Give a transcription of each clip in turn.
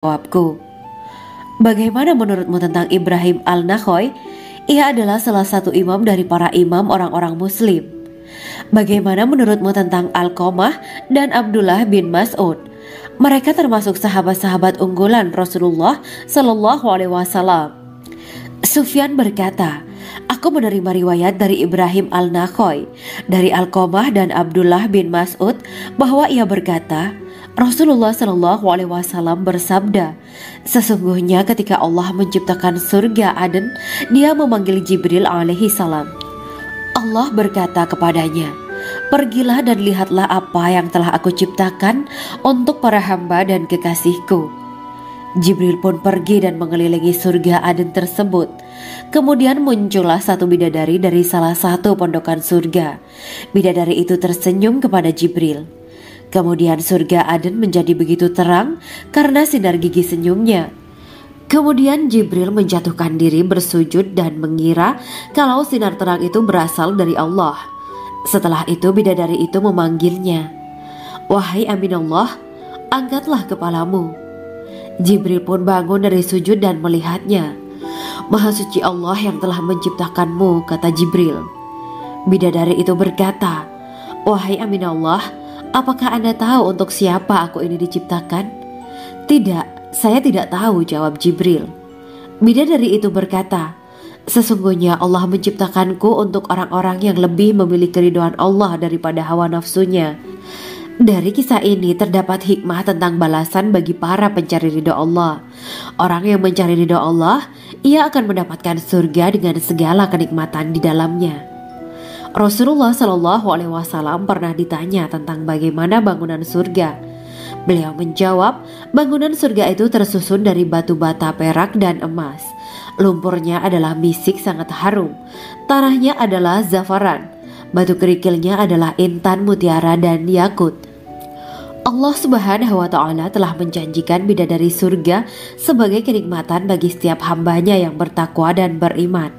jawabku. Bagaimana menurutmu tentang Ibrahim al-Nakhoy? Ia adalah salah satu imam dari para imam orang-orang muslim. Bagaimana menurutmu tentang Alqamah dan Abdullah bin Mas'ud? Mereka termasuk sahabat-sahabat unggulan Rasulullah Shallallahu Alaihi Wasallam. Sufyan berkata, aku menerima riwayat dari Ibrahim al-Nakhoy, dari Alqamah dan Abdullah bin Mas'ud bahwa ia berkata, Rasulullah Shallallahu Alaihi Wasallam bersabda, sesungguhnya ketika Allah menciptakan surga Aden, Dia memanggil Jibril alaihi salam. Allah berkata kepadanya, pergilah dan lihatlah apa yang telah aku ciptakan untuk para hamba dan kekasihku. Jibril pun pergi dan mengelilingi surga Aden tersebut. Kemudian muncullah satu bidadari dari salah satu pondokan surga. Bidadari itu tersenyum kepada Jibril. Kemudian surga Aden menjadi begitu terang karena sinar gigi senyumnya. Kemudian Jibril menjatuhkan diri bersujud dan mengira kalau sinar terang itu berasal dari Allah. Setelah itu bidadari itu memanggilnya, wahai Aminullah, angkatlah kepalamu. Jibril pun bangun dari sujud dan melihatnya. Maha suci Allah yang telah menciptakanmu, kata Jibril. Bidadari itu berkata, wahai Aminullah, apakah Anda tahu untuk siapa aku ini diciptakan? Tidak, saya tidak tahu, jawab Jibril. Bidadari itu berkata, sesungguhnya Allah menciptakanku untuk orang-orang yang lebih memilih keridhaan Allah daripada hawa nafsunya. Dari kisah ini terdapat hikmah tentang balasan bagi para pencari ridho Allah. Orang yang mencari ridho Allah, ia akan mendapatkan surga dengan segala kenikmatan di dalamnya. Rasulullah Shallallahu Alaihi Wasallam pernah ditanya tentang bagaimana bangunan surga. Beliau menjawab, bangunan surga itu tersusun dari batu bata, perak, dan emas. Lumpurnya adalah misik sangat harum. Tanahnya adalah zafaran. Batu kerikilnya adalah intan, mutiara, dan yakut. Allah Subhanahu wa Ta'ala telah menjanjikan bidadari surga sebagai kenikmatan bagi setiap hambanya yang bertakwa dan beriman.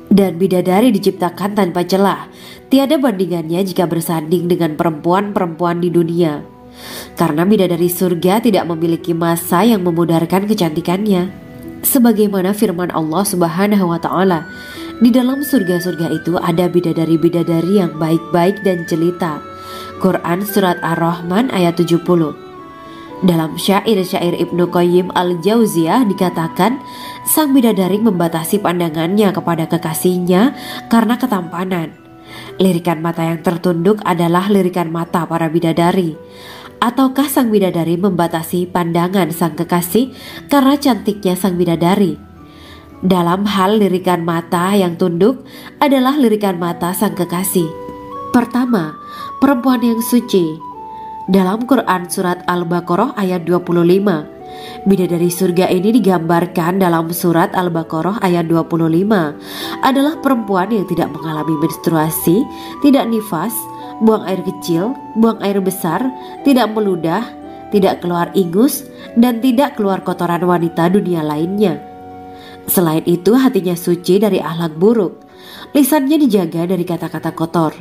Dan bidadari diciptakan tanpa celah, tiada bandingannya jika bersanding dengan perempuan-perempuan di dunia. Karena bidadari surga tidak memiliki masa yang memudarkan kecantikannya. Sebagaimana firman Allah Subhanahu wa Ta'ala, di dalam surga-surga itu ada bidadari-bidadari yang baik-baik dan jelita. Quran Surat Ar-Rahman ayat 70. Dalam syair-syair Ibnu Qayyim al-Jauziyah dikatakan, sang bidadari membatasi pandangannya kepada kekasihnya karena ketampanan. Lirikan mata yang tertunduk adalah lirikan mata para bidadari. Ataukah sang bidadari membatasi pandangan sang kekasih karena cantiknya sang bidadari? Dalam hal lirikan mata yang tunduk adalah lirikan mata sang kekasih. Pertama, perempuan yang suci. Dalam Quran Surat Al-Baqarah ayat 25, bidadari surga ini digambarkan dalam Surat Al-Baqarah ayat 25 adalah perempuan yang tidak mengalami menstruasi, tidak nifas, buang air kecil, buang air besar, tidak meludah, tidak keluar ingus, dan tidak keluar kotoran wanita dunia lainnya. Selain itu hatinya suci dari akhlak buruk, lisannya dijaga dari kata-kata kotor.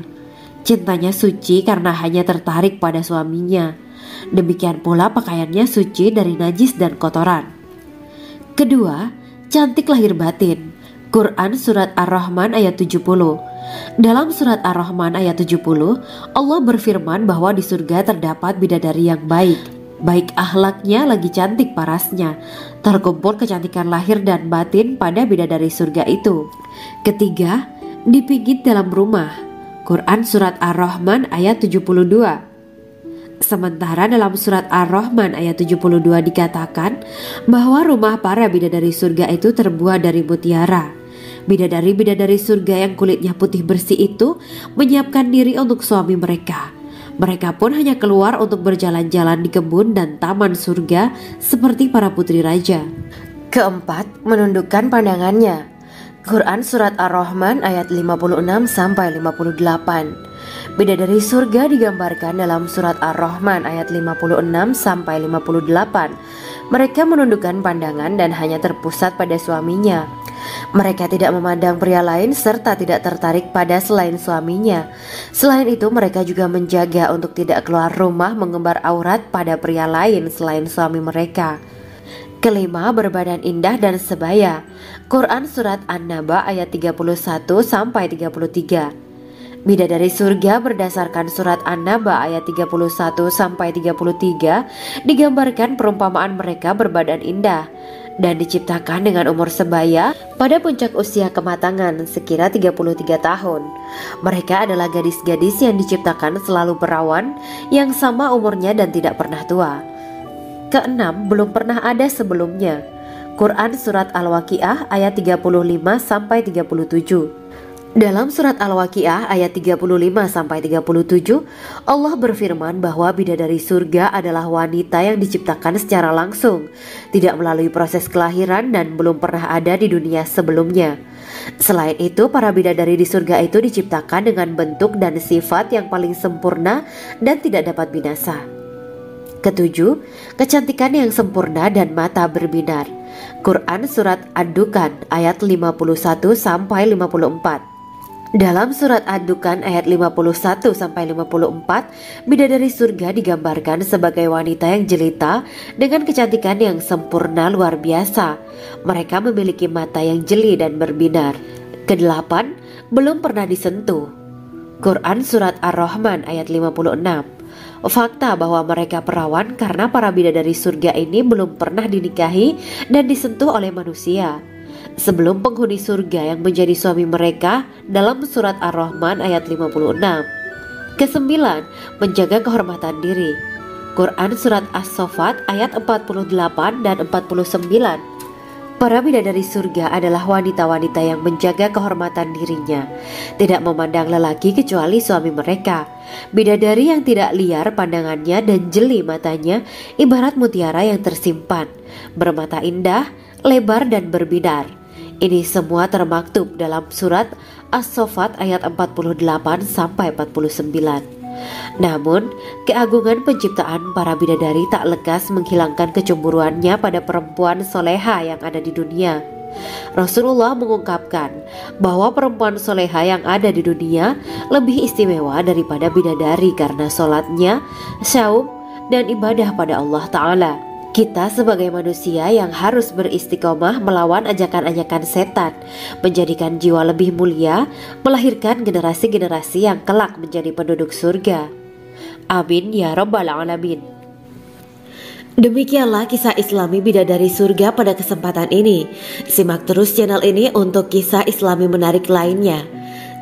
Cintanya suci karena hanya tertarik pada suaminya. Demikian pula pakaiannya suci dari najis dan kotoran. Kedua, cantik lahir batin. Quran Surat Ar-Rahman ayat 70. Dalam Surat Ar-Rahman ayat 70, Allah berfirman bahwa di surga terdapat bidadari yang baik. Baik akhlaknya lagi cantik parasnya. Terkumpul kecantikan lahir dan batin pada bidadari surga itu. Ketiga, dipijit dalam rumah. Quran Surat Ar-Rahman ayat 72. Sementara dalam Surat Ar-Rahman ayat 72 dikatakan bahwa rumah para bidadari surga itu terbuat dari mutiara. Bidadari-bidadari surga yang kulitnya putih bersih itu menyiapkan diri untuk suami mereka. Mereka pun hanya keluar untuk berjalan-jalan di kebun dan taman surga seperti para putri raja. Keempat, menundukkan pandangannya. Quran Surat Ar-Rahman ayat 56-58. Bidadari surga digambarkan dalam Surat Ar-Rahman ayat 56-58. Mereka menundukkan pandangan dan hanya terpusat pada suaminya. Mereka tidak memandang pria lain serta tidak tertarik pada selain suaminya. Selain itu mereka juga menjaga untuk tidak keluar rumah mengembar aurat pada pria lain selain suami mereka. Kelima, berbadan indah dan sebaya. Quran Surat An-Naba ayat 31-33. Bidadari surga berdasarkan Surat An-Naba ayat 31-33 digambarkan perumpamaan mereka berbadan indah dan diciptakan dengan umur sebaya pada puncak usia kematangan sekira 33 tahun. Mereka adalah gadis-gadis yang diciptakan selalu perawan yang sama umurnya dan tidak pernah tua. Keenam, belum pernah ada sebelumnya. Quran Surat Al-Waqiah ayat 35-37. Dalam surat Al-Waqiah ayat 35-37, Allah berfirman bahwa bidadari surga adalah wanita yang diciptakan secara langsung, tidak melalui proses kelahiran dan belum pernah ada di dunia sebelumnya. Selain itu, para bidadari di surga itu diciptakan dengan bentuk dan sifat yang paling sempurna dan tidak dapat binasa. Ketujuh, kecantikan yang sempurna dan mata berbinar. Quran Surat Ad-Dukhan ayat 51-54. Dalam surat Ad-Dukhan ayat 51-54, bidadari surga digambarkan sebagai wanita yang jelita dengan kecantikan yang sempurna luar biasa. Mereka memiliki mata yang jeli dan berbinar. Kedelapan, belum pernah disentuh. Quran Surat Ar-Rahman ayat 56. Fakta bahwa mereka perawan karena para bidadari surga ini belum pernah dinikahi dan disentuh oleh manusia sebelum penghuni surga yang menjadi suami mereka dalam surat Ar-Rahman ayat 56. Kesembilan, menjaga kehormatan diri. Quran Surat As-Saffat ayat 48 dan 49. Para bidadari surga adalah wanita-wanita yang menjaga kehormatan dirinya, tidak memandang lelaki kecuali suami mereka. Bidadari yang tidak liar pandangannya dan jeli matanya ibarat mutiara yang tersimpan, bermata indah, lebar dan berbinar. Ini semua termaktub dalam surat As-Saffat ayat 48-49. Namun, keagungan penciptaan para bidadari tak lekas menghilangkan kecemburuannya pada perempuan soleha yang ada di dunia. Rasulullah mengungkapkan bahwa perempuan soleha yang ada di dunia lebih istimewa daripada bidadari karena sholatnya, saum, dan ibadah pada Allah Ta'ala. Kita sebagai manusia yang harus beristiqomah melawan ajakan-ajakan setan, menjadikan jiwa lebih mulia, melahirkan generasi-generasi yang kelak menjadi penduduk surga. Amin ya Rabbal Alamin. Demikianlah kisah Islami bidadari surga pada kesempatan ini. Simak terus channel ini untuk kisah Islami menarik lainnya.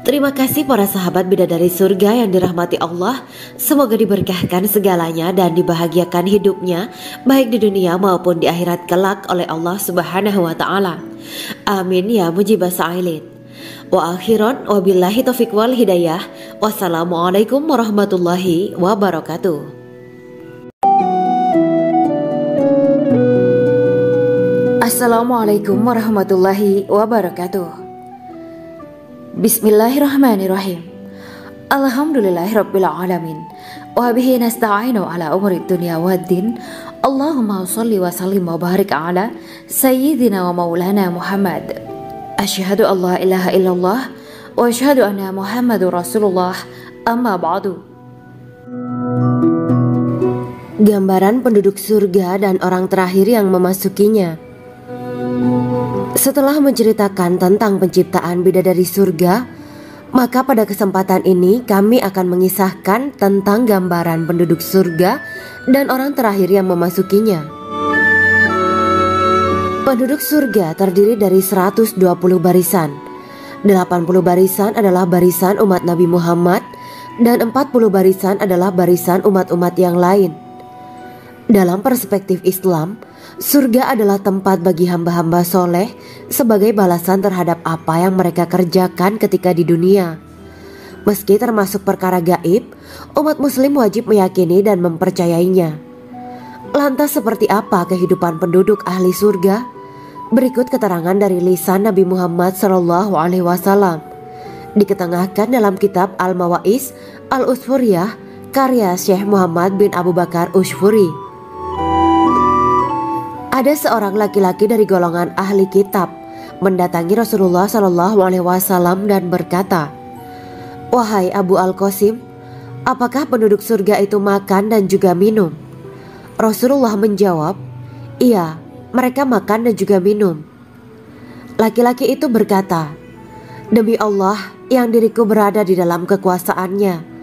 Terima kasih para sahabat bidadari surga yang dirahmati Allah. Semoga diberkahkan segalanya dan dibahagiakan hidupnya baik di dunia maupun di akhirat kelak oleh Allah Subhanahu wa Ta'ala. Amin ya mujibah sa'ilin. Wa akhiran wabillahi taufiq wal hidayah. Wassalamualaikum warahmatullahi wabarakatuh. Assalamualaikum warahmatullahi wabarakatuh. Bismillahirrahmanirrahim. Alhamdulillahirabbil alamin. Wa bihi nasta'inu ala umuri dunya waddin. Allahumma shalli wa sallim wa barik ala sayyidina wa maulana Muhammad. Asyhadu an la ilaha illallah wa asyhadu anna Muhammadur Rasulullah. Amma ba'du. Gambaran penduduk surga dan orang terakhir yang memasukinya. Setelah menceritakan tentang penciptaan bidadari surga, maka pada kesempatan ini kami akan mengisahkan tentang gambaran penduduk surga dan orang terakhir yang memasukinya. Penduduk surga terdiri dari 120 barisan. 80 barisan adalah barisan umat Nabi Muhammad dan 40 barisan adalah barisan umat-umat yang lain. Dalam perspektif Islam, surga adalah tempat bagi hamba-hamba soleh sebagai balasan terhadap apa yang mereka kerjakan ketika di dunia. Meski termasuk perkara gaib, umat muslim wajib meyakini dan mempercayainya. Lantas seperti apa kehidupan penduduk ahli surga? Berikut keterangan dari lisan Nabi Muhammad SAW, diketengahkan dalam kitab Al-Mawa'is Al-Usfuriyah karya Syekh Muhammad bin Abu Bakar Ushfuri. Ada seorang laki-laki dari golongan ahli kitab mendatangi Rasulullah SAW dan berkata, "Wahai Abu Al-Qasim, apakah penduduk surga itu makan dan juga minum?" Rasulullah menjawab, "Iya, mereka makan dan juga minum. Laki-laki itu berkata, "Demi Allah yang diriku berada di dalam kekuasaannya,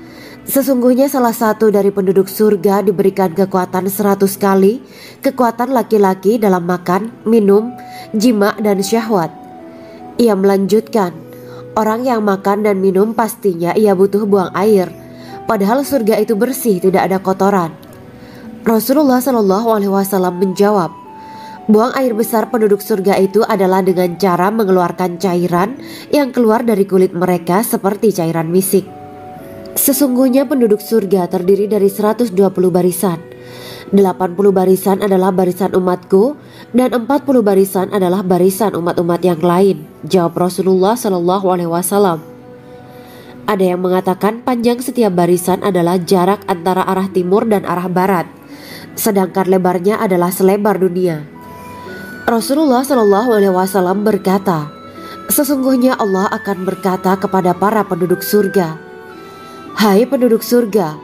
sesungguhnya salah satu dari penduduk surga diberikan kekuatan 100 kali kekuatan laki-laki dalam makan, minum, jima, dan syahwat." Ia melanjutkan, "Orang yang makan dan minum pastinya ia butuh buang air, padahal surga itu bersih, tidak ada kotoran." Rasulullah Shallallahu Alaihi Wasallam menjawab, "Buang air besar penduduk surga itu adalah dengan cara mengeluarkan cairan yang keluar dari kulit mereka seperti cairan misik. Sesungguhnya penduduk surga terdiri dari 120 barisan. 80 barisan adalah barisan umatku dan 40 barisan adalah barisan umat-umat yang lain," jawab Rasulullah Shallallahu Alaihi Wasallam. Ada yang mengatakan panjang setiap barisan adalah jarak antara arah timur dan arah barat, sedangkan lebarnya adalah selebar dunia. Rasulullah Shallallahu Alaihi Wasallam berkata, "Sesungguhnya Allah akan berkata kepada para penduduk surga, 'Hai penduduk surga,'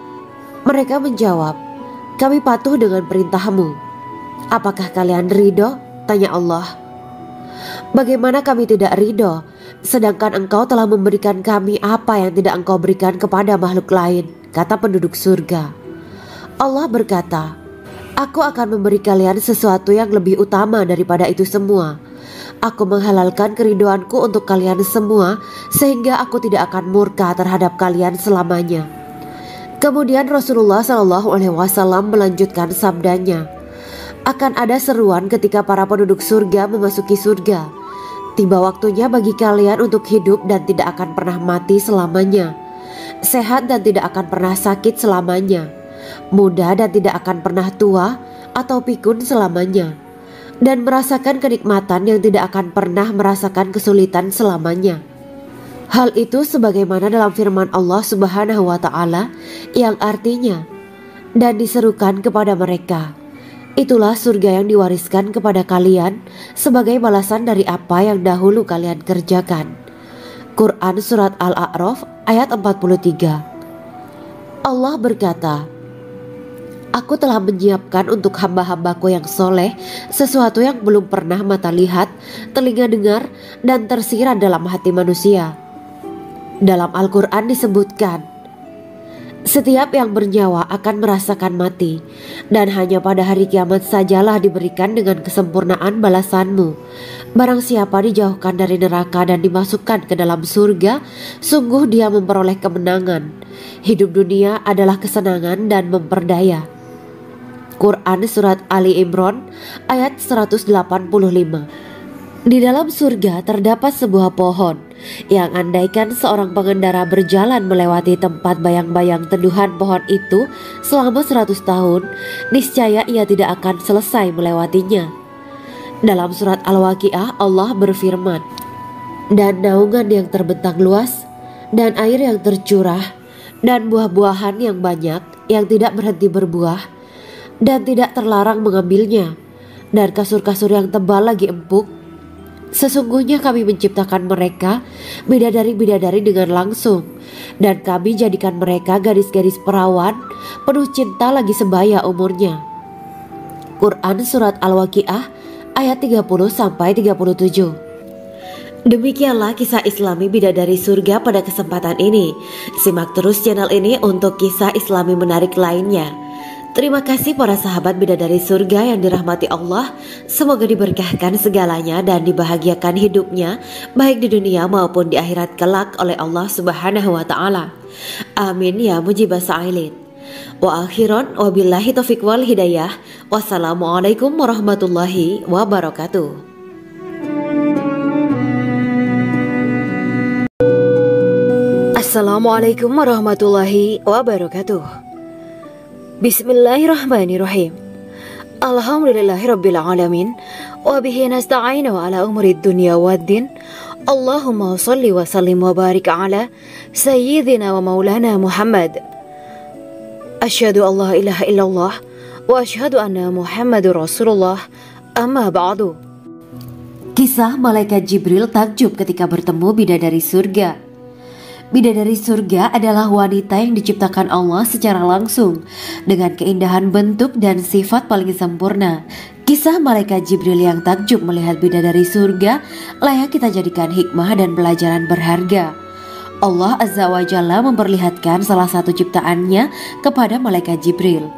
mereka menjawab, 'Kami patuh dengan perintahmu.' 'Apakah kalian ridho?' tanya Allah. 'Bagaimana kami tidak ridho, sedangkan engkau telah memberikan kami apa yang tidak engkau berikan kepada makhluk lain,' kata penduduk surga. Allah berkata, 'Aku akan memberi kalian sesuatu yang lebih utama daripada itu semua. Aku menghalalkan keridoanku untuk kalian semua sehingga aku tidak akan murka terhadap kalian selamanya.'" Kemudian Rasulullah Shallallahu Alaihi Wasallam melanjutkan sabdanya, "Akan ada seruan ketika para penduduk surga memasuki surga. Tiba waktunya bagi kalian untuk hidup dan tidak akan pernah mati selamanya, sehat dan tidak akan pernah sakit selamanya, muda dan tidak akan pernah tua atau pikun selamanya, dan merasakan kenikmatan yang tidak akan pernah merasakan kesulitan selamanya." Hal itu sebagaimana dalam firman Allah Subhanahu wa Ta'ala yang artinya, "Dan diserukan kepada mereka, itulah surga yang diwariskan kepada kalian sebagai balasan dari apa yang dahulu kalian kerjakan." Quran Surat Al-A'raf ayat 43. Allah berkata, "Aku telah menyiapkan untuk hamba-hambaku yang soleh sesuatu yang belum pernah mata lihat, telinga dengar, dan tersirat dalam hati manusia." Dalam Al-Quran disebutkan, "Setiap yang bernyawa akan merasakan mati, dan hanya pada hari kiamat sajalah diberikan dengan kesempurnaan balasanmu. Barang siapa dijauhkan dari neraka dan dimasukkan ke dalam surga, sungguh dia memperoleh kemenangan. Hidup dunia adalah kesenangan dan memperdaya." Quran Surat Ali Imran ayat 185. Di dalam surga terdapat sebuah pohon yang andaikan seorang pengendara berjalan melewati tempat bayang-bayang teduhan pohon itu selama 100 tahun, niscaya ia tidak akan selesai melewatinya. Dalam surat Al-Waqiah Allah berfirman, "Dan naungan yang terbentang luas, dan air yang tercurah, dan buah-buahan yang banyak yang tidak berhenti berbuah, dan tidak terlarang mengambilnya, dan kasur-kasur yang tebal lagi empuk. Sesungguhnya kami menciptakan mereka bidadari-bidadari dengan langsung, dan kami jadikan mereka gadis-gadis perawan penuh cinta lagi sebaya umurnya." Quran Surat Al-Waqiah ayat 30-37. Demikianlah kisah Islami bidadari surga pada kesempatan ini. Simak terus channel ini untuk kisah Islami menarik lainnya. Terima kasih para sahabat bidadari surga yang dirahmati Allah. Semoga diberkahkan segalanya dan dibahagiakan hidupnya baik di dunia maupun di akhirat kelak oleh Allah Subhanahu wa Ta'ala. Amin ya mujibah sa'ilin. Wa akhiran wabillahi taufiq wal hidayah. Wassalamualaikum warahmatullahi wabarakatuh. Assalamualaikum warahmatullahi wabarakatuh. Bismillahirrahmanirrahim. Alhamdulillahirabbil alamin wa bihi nasta'inu ala umuri dunya waddin. Allahumma shalli wa sallim wa barik ala sayyidina wa maulana Muhammad. Asyhadu an la ilaha illallah wa asyhadu anna Muhammadur Rasulullah. Amma ba'du. Kisah malaikat Jibril takjub ketika bertemu bidadari surga. Bidadari surga adalah wanita yang diciptakan Allah secara langsung dengan keindahan bentuk dan sifat paling sempurna. Kisah malaikat Jibril yang takjub melihat bidadari surga layak kita jadikan hikmah dan pelajaran berharga. Allah Azza wa Jalla memperlihatkan salah satu ciptaannya kepada malaikat Jibril.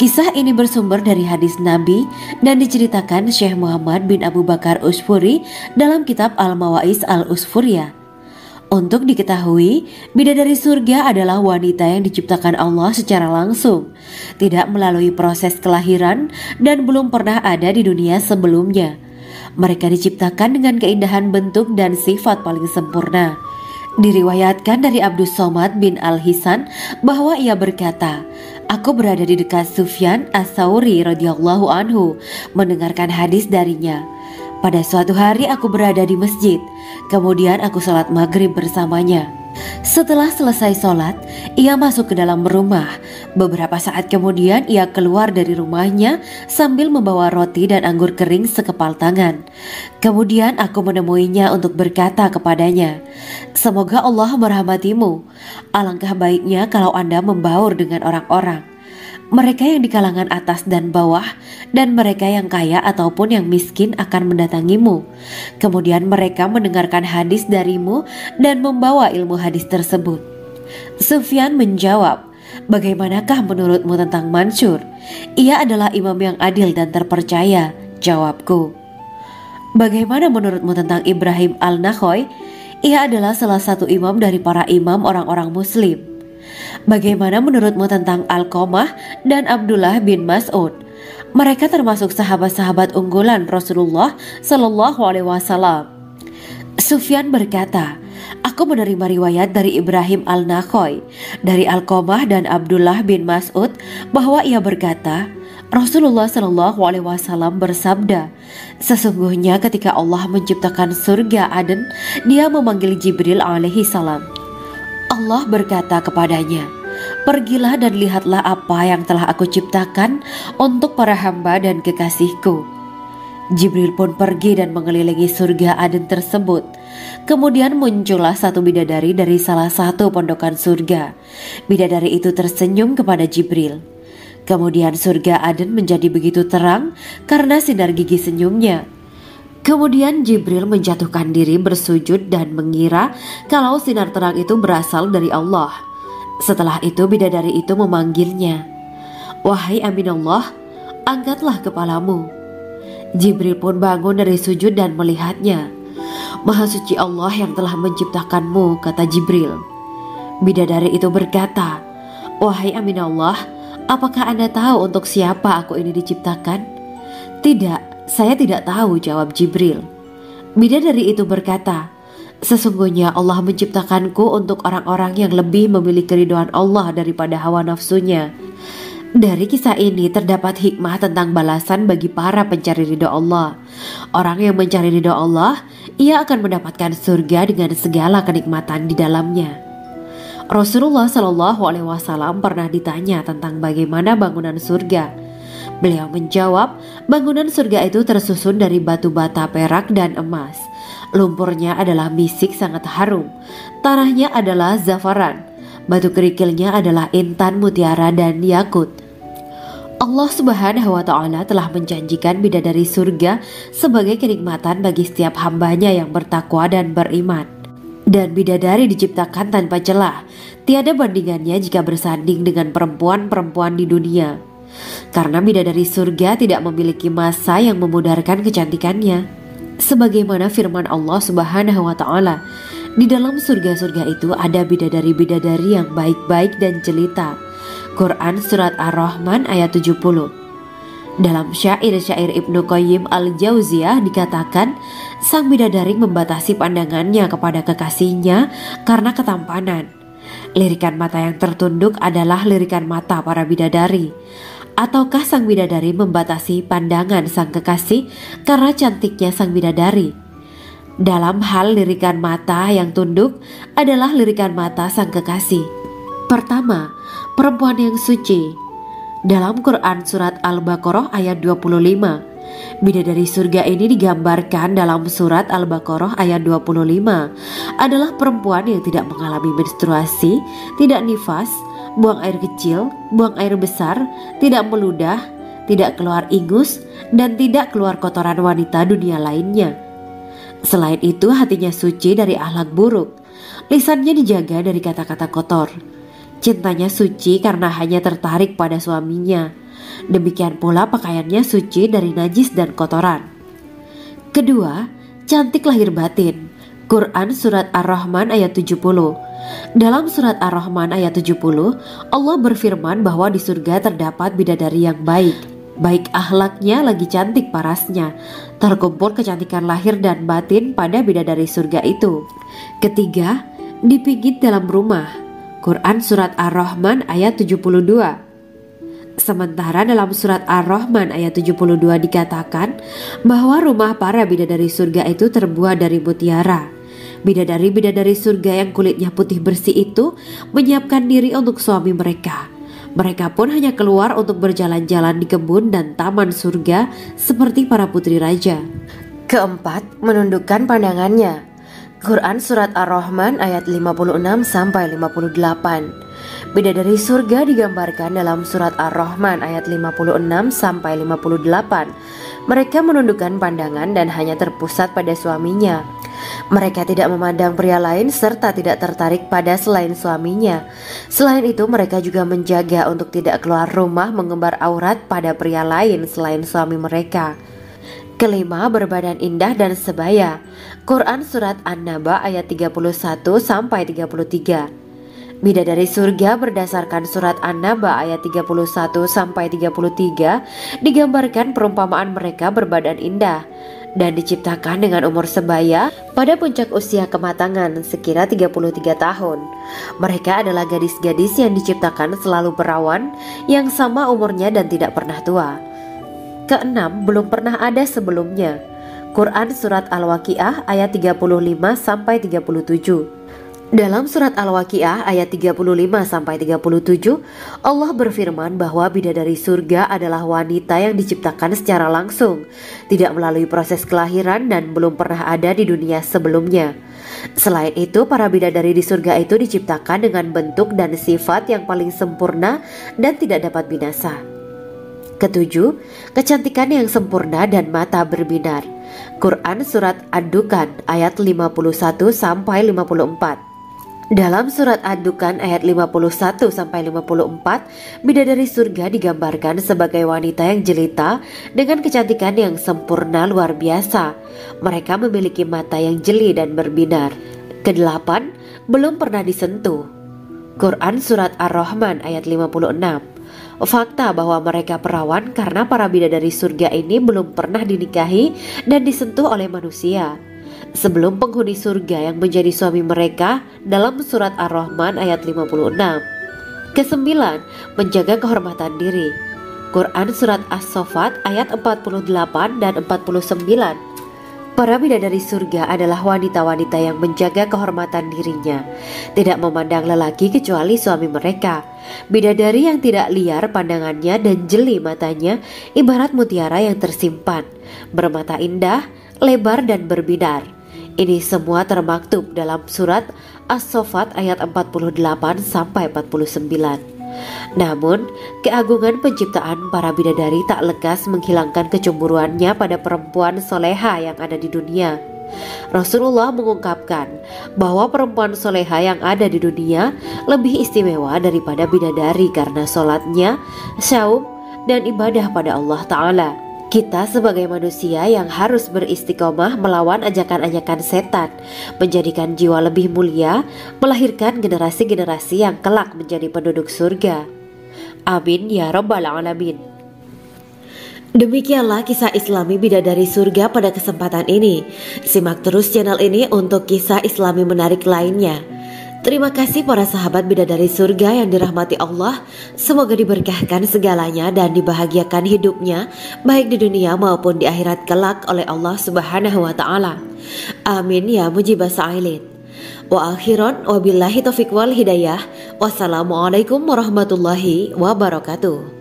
Kisah ini bersumber dari hadis Nabi dan diceritakan Syekh Muhammad bin Abu Bakar Usfuri dalam kitab Al-Mawaiz Al-Usfuriyah. Untuk diketahui, bidadari surga adalah wanita yang diciptakan Allah secara langsung, tidak melalui proses kelahiran dan belum pernah ada di dunia sebelumnya. Mereka diciptakan dengan keindahan bentuk dan sifat paling sempurna. Diriwayatkan dari Abdus Somad bin Al-Hisan bahwa ia berkata, "Aku berada di dekat Sufyan As-Sauri radhiyallahu anhu mendengarkan hadis darinya. Pada suatu hari aku berada di masjid, kemudian aku sholat maghrib bersamanya. Setelah selesai sholat, ia masuk ke dalam rumah. Beberapa saat kemudian ia keluar dari rumahnya sambil membawa roti dan anggur kering sekepal tangan. Kemudian aku menemuinya untuk berkata kepadanya, 'Semoga Allah merahmatimu. Alangkah baiknya kalau Anda membaur dengan orang-orang. Mereka yang di kalangan atas dan bawah, dan mereka yang kaya ataupun yang miskin akan mendatangimu. Kemudian mereka mendengarkan hadis darimu dan membawa ilmu hadis tersebut.' Sufyan menjawab, 'Bagaimanakah menurutmu tentang Mansur? Ia adalah imam yang adil dan terpercaya.' Jawabku, 'Bagaimana menurutmu tentang Ibrahim Al-Nakhoy? Ia adalah salah satu imam dari para imam orang-orang muslim.' Bagaimana menurutmu tentang Alqamah dan Abdullah bin Mas'ud? Mereka termasuk sahabat-sahabat unggulan Rasulullah Sallallahu Alaihi Wasallam.' Sufyan berkata, 'Aku menerima riwayat dari Ibrahim Al-Nakhoy, dari Alqamah dan Abdullah bin Mas'ud bahwa ia berkata, Rasulullah Sallallahu Alaihi Wasallam bersabda, sesungguhnya ketika Allah menciptakan surga Aden, Dia memanggil Jibril alaihi salam. Allah berkata kepadanya, pergilah dan lihatlah apa yang telah aku ciptakan untuk para hamba dan kekasihku. Jibril pun pergi dan mengelilingi surga Aden tersebut. Kemudian muncullah satu bidadari dari salah satu pondokan surga. Bidadari itu tersenyum kepada Jibril. Kemudian surga Aden menjadi begitu terang karena sinar gigi senyumnya. Kemudian Jibril menjatuhkan diri bersujud dan mengira kalau sinar terang itu berasal dari Allah. Setelah itu bidadari itu memanggilnya, wahai Aminullah, angkatlah kepalamu. Jibril pun bangun dari sujud dan melihatnya. Maha suci Allah yang telah menciptakanmu, kata Jibril. Bidadari itu berkata, wahai Aminullah, apakah Anda tahu untuk siapa aku ini diciptakan? Tidak. Saya tidak tahu, jawab Jibril. Bidadari itu berkata, sesungguhnya Allah menciptakanku untuk orang-orang yang lebih memilih keridhaan Allah daripada hawa nafsunya. Dari kisah ini terdapat hikmah tentang balasan bagi para pencari ridha Allah. Orang yang mencari ridha Allah, ia akan mendapatkan surga dengan segala kenikmatan di dalamnya. Rasulullah Shallallahu Alaihi Wasallam pernah ditanya tentang bagaimana bangunan surga. Beliau menjawab, bangunan surga itu tersusun dari batu bata, perak, dan emas. Lumpurnya adalah misik sangat harum. Tanahnya adalah zafaran. Batu kerikilnya adalah intan, mutiara, dan yakut. Allah Subhanahu wa Ta'ala telah menjanjikan bidadari surga sebagai kenikmatan bagi setiap hambanya yang bertakwa dan beriman. Dan bidadari diciptakan tanpa celah. Tiada bandingannya jika bersanding dengan perempuan-perempuan di dunia. Karena bidadari surga tidak memiliki masa yang memudarkan kecantikannya. Sebagaimana firman Allah Subhanahu wa Ta'ala, di dalam surga-surga itu ada bidadari-bidadari yang baik-baik dan jelita. Quran Surat Ar-Rahman ayat 70. Dalam syair-syair Ibnu Qayyim Al-Jauziyah dikatakan, sang bidadari membatasi pandangannya kepada kekasihnya karena ketampanan. Lirikan mata yang tertunduk adalah lirikan mata para bidadari. Ataukah sang bidadari membatasi pandangan sang kekasih karena cantiknya sang bidadari? Dalam hal lirikan mata yang tunduk adalah lirikan mata sang kekasih. Pertama, perempuan yang suci. Dalam Quran Surat Al-Baqarah ayat 25, Bidadari surga ini digambarkan dalam surat Al-Baqarah ayat 25 adalah perempuan yang tidak mengalami menstruasi, tidak nifas, buang air kecil, buang air besar, tidak meludah, tidak keluar ingus, dan tidak keluar kotoran wanita dunia lainnya. Selain itu, hatinya suci dari akhlak buruk, lisannya dijaga dari kata-kata kotor. Cintanya suci karena hanya tertarik pada suaminya. Demikian pula pakaiannya suci dari najis dan kotoran. Kedua, cantik lahir batin. Quran Surat Ar-Rahman ayat 70. Dalam Surat Ar-Rahman ayat 70, Allah berfirman bahwa di surga terdapat bidadari yang baik. Baik akhlaknya lagi cantik parasnya. Terkumpul kecantikan lahir dan batin pada bidadari surga itu. Ketiga, dipijit dalam rumah. Quran Surat Ar-Rahman ayat 72. Sementara dalam surat Ar-Rahman ayat 72 dikatakan bahwa rumah para bidadari surga itu terbuat dari mutiara. Bidadari-bidadari surga yang kulitnya putih bersih itu menyiapkan diri untuk suami mereka. Mereka pun hanya keluar untuk berjalan-jalan di kebun dan taman surga seperti para putri raja. Keempat, menundukkan pandangannya. Quran Surat Ar-Rahman ayat 56-58. Bidadari surga digambarkan dalam surat Ar-Rahman ayat 56-58. Mereka menundukkan pandangan dan hanya terpusat pada suaminya. Mereka tidak memandang pria lain serta tidak tertarik pada selain suaminya. Selain itu, mereka juga menjaga untuk tidak keluar rumah mengembar aurat pada pria lain selain suami mereka. Kelima, berbadan indah dan sebaya. Quran Surat An-Naba ayat 31-33. Bidadari surga berdasarkan surat An-Naba ayat 31-33 digambarkan perumpamaan mereka berbadan indah dan diciptakan dengan umur sebaya pada puncak usia kematangan sekira 33 tahun. Mereka adalah gadis-gadis yang diciptakan selalu perawan yang sama umurnya dan tidak pernah tua. Keenam, belum pernah ada sebelumnya. Quran Surat Al-Waqiah ayat 35-37. Dalam surat Al-Waqiah ayat 35-37, Allah berfirman bahwa bidadari surga adalah wanita yang diciptakan secara langsung, tidak melalui proses kelahiran dan belum pernah ada di dunia sebelumnya. Selain itu, para bidadari di surga itu diciptakan dengan bentuk dan sifat yang paling sempurna dan tidak dapat binasa. Ketujuh, kecantikan yang sempurna dan mata berbinar. Quran Surat Ad-Dukan ayat 51-54. Dalam surat Ad-Dukan ayat 51-54, bidadari surga digambarkan sebagai wanita yang jelita dengan kecantikan yang sempurna luar biasa. Mereka memiliki mata yang jeli dan berbinar. Kedelapan, belum pernah disentuh. Quran Surat Ar-Rahman ayat 56. Fakta bahwa mereka perawan karena para bidadari surga ini belum pernah dinikahi dan disentuh oleh manusia sebelum penghuni surga yang menjadi suami mereka dalam surat Ar-Rahman ayat 56. Kesembilan, menjaga kehormatan diri. Quran Surat As-Saffat ayat 48 dan 49. Para bidadari surga adalah wanita-wanita yang menjaga kehormatan dirinya, tidak memandang lelaki kecuali suami mereka. Bidadari yang tidak liar pandangannya dan jeli matanya ibarat mutiara yang tersimpan, bermata indah, lebar dan berbinar. Ini semua termaktub dalam surat As-Saffat ayat 48-49. Namun, keagungan penciptaan para bidadari tak lekas menghilangkan kecemburuannya pada perempuan soleha yang ada di dunia. Rasulullah mengungkapkan bahwa perempuan soleha yang ada di dunia lebih istimewa daripada bidadari karena sholatnya, syaum, dan ibadah pada Allah Ta'ala. Kita sebagai manusia yang harus beristiqomah melawan ajakan-ajakan setan, menjadikan jiwa lebih mulia, melahirkan generasi-generasi yang kelak menjadi penduduk surga. Amin ya Rabbal Alamin. Demikianlah kisah Islami bidadari surga pada kesempatan ini. Simak terus channel ini untuk kisah Islami menarik lainnya. Terima kasih para sahabat bidadari surga yang dirahmati Allah. Semoga diberkahkan segalanya dan dibahagiakan hidupnya baik di dunia maupun di akhirat kelak oleh Allah Subhanahu wa Ta'ala. Amin ya mujibah sa'ilin. Wa akhiran wabillahi taufiq wal hidayah. Wassalamualaikum warahmatullahi wabarakatuh.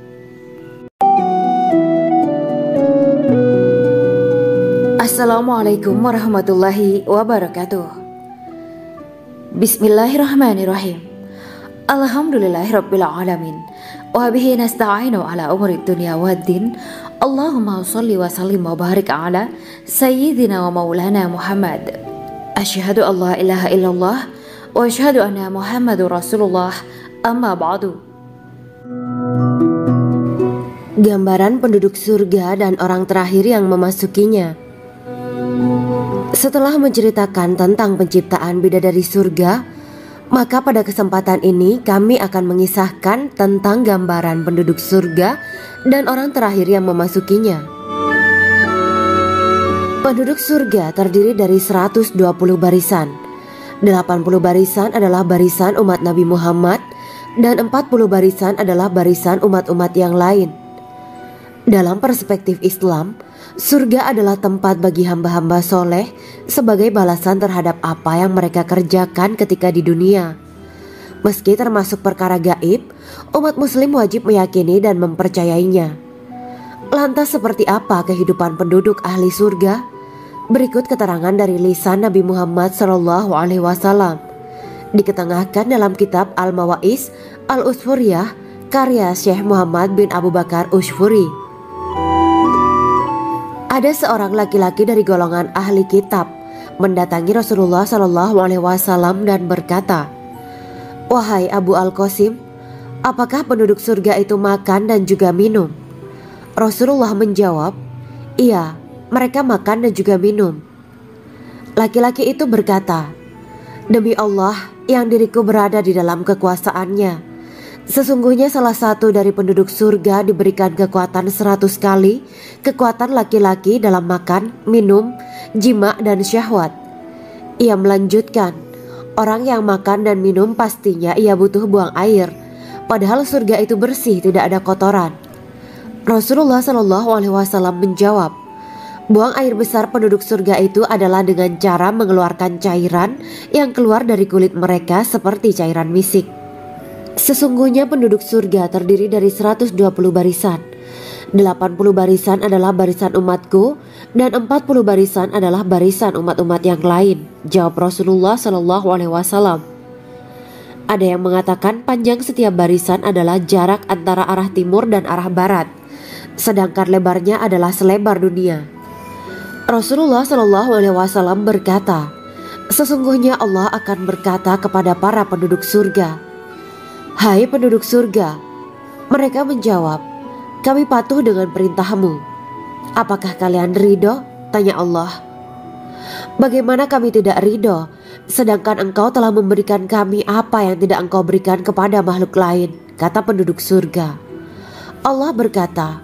Assalamualaikum warahmatullahi wabarakatuh. Bismillahirrahmanirrahim. Alhamdulillahirabbil alamin. Wa bihi nasta'inu ala umuri dunya waddin. Allahumma shalli wa sallim wa barik ala sayyidina wa maulana Muhammad. Asyhadu an la ilaha illallah wa asyhadu anna Muhammadur Rasulullah. Amma ba'du. Gambaran penduduk surga dan orang terakhir yang memasukinya. Setelah menceritakan tentang penciptaan bidadari surga, maka pada kesempatan ini kami akan mengisahkan tentang gambaran penduduk surga dan orang terakhir yang memasukinya. Penduduk surga terdiri dari 120 barisan. 80 barisan adalah barisan umat Nabi Muhammad dan 40 barisan adalah barisan umat-umat yang lain. Dalam perspektif Islam, surga adalah tempat bagi hamba-hamba soleh sebagai balasan terhadap apa yang mereka kerjakan ketika di dunia. Meski termasuk perkara gaib, umat muslim wajib meyakini dan mempercayainya. Lantas seperti apa kehidupan penduduk ahli surga? Berikut keterangan dari lisan Nabi Muhammad SAW, diketengahkan dalam kitab Al-Mawa'is Al-Usfuriyah karya Syekh Muhammad bin Abu Bakar Ushfuri. Ada seorang laki-laki dari golongan ahli kitab mendatangi Rasulullah SAW dan berkata, "Wahai Abu Al-Qasim, apakah penduduk surga itu makan dan juga minum?" Rasulullah menjawab, "Iya, mereka makan dan juga minum." Laki-laki itu berkata, "Demi Allah yang diriku berada di dalam kekuasaannya, sesungguhnya salah satu dari penduduk surga diberikan kekuatan 100 kali kekuatan laki-laki dalam makan, minum, jima, dan syahwat." Ia melanjutkan, "Orang yang makan dan minum pastinya ia butuh buang air, padahal surga itu bersih, tidak ada kotoran." Rasulullah SAW menjawab, "Buang air besar penduduk surga itu adalah dengan cara mengeluarkan cairan yang keluar dari kulit mereka seperti cairan misik." Sesungguhnya penduduk surga terdiri dari 120 barisan. 80 barisan adalah barisan umatku dan 40 barisan adalah barisan umat-umat yang lain, jawab Rasulullah SAW. Ada yang mengatakan panjang setiap barisan adalah jarak antara arah timur dan arah barat, sedangkan lebarnya adalah selebar dunia. Rasulullah SAW berkata, "Sesungguhnya Allah akan berkata kepada para penduduk surga, 'Hai penduduk surga,' mereka menjawab, 'Kami patuh dengan perintahmu.' 'Apakah kalian ridho?' tanya Allah. 'Bagaimana kami tidak ridho, sedangkan engkau telah memberikan kami apa yang tidak engkau berikan kepada makhluk lain,' kata penduduk surga. Allah berkata,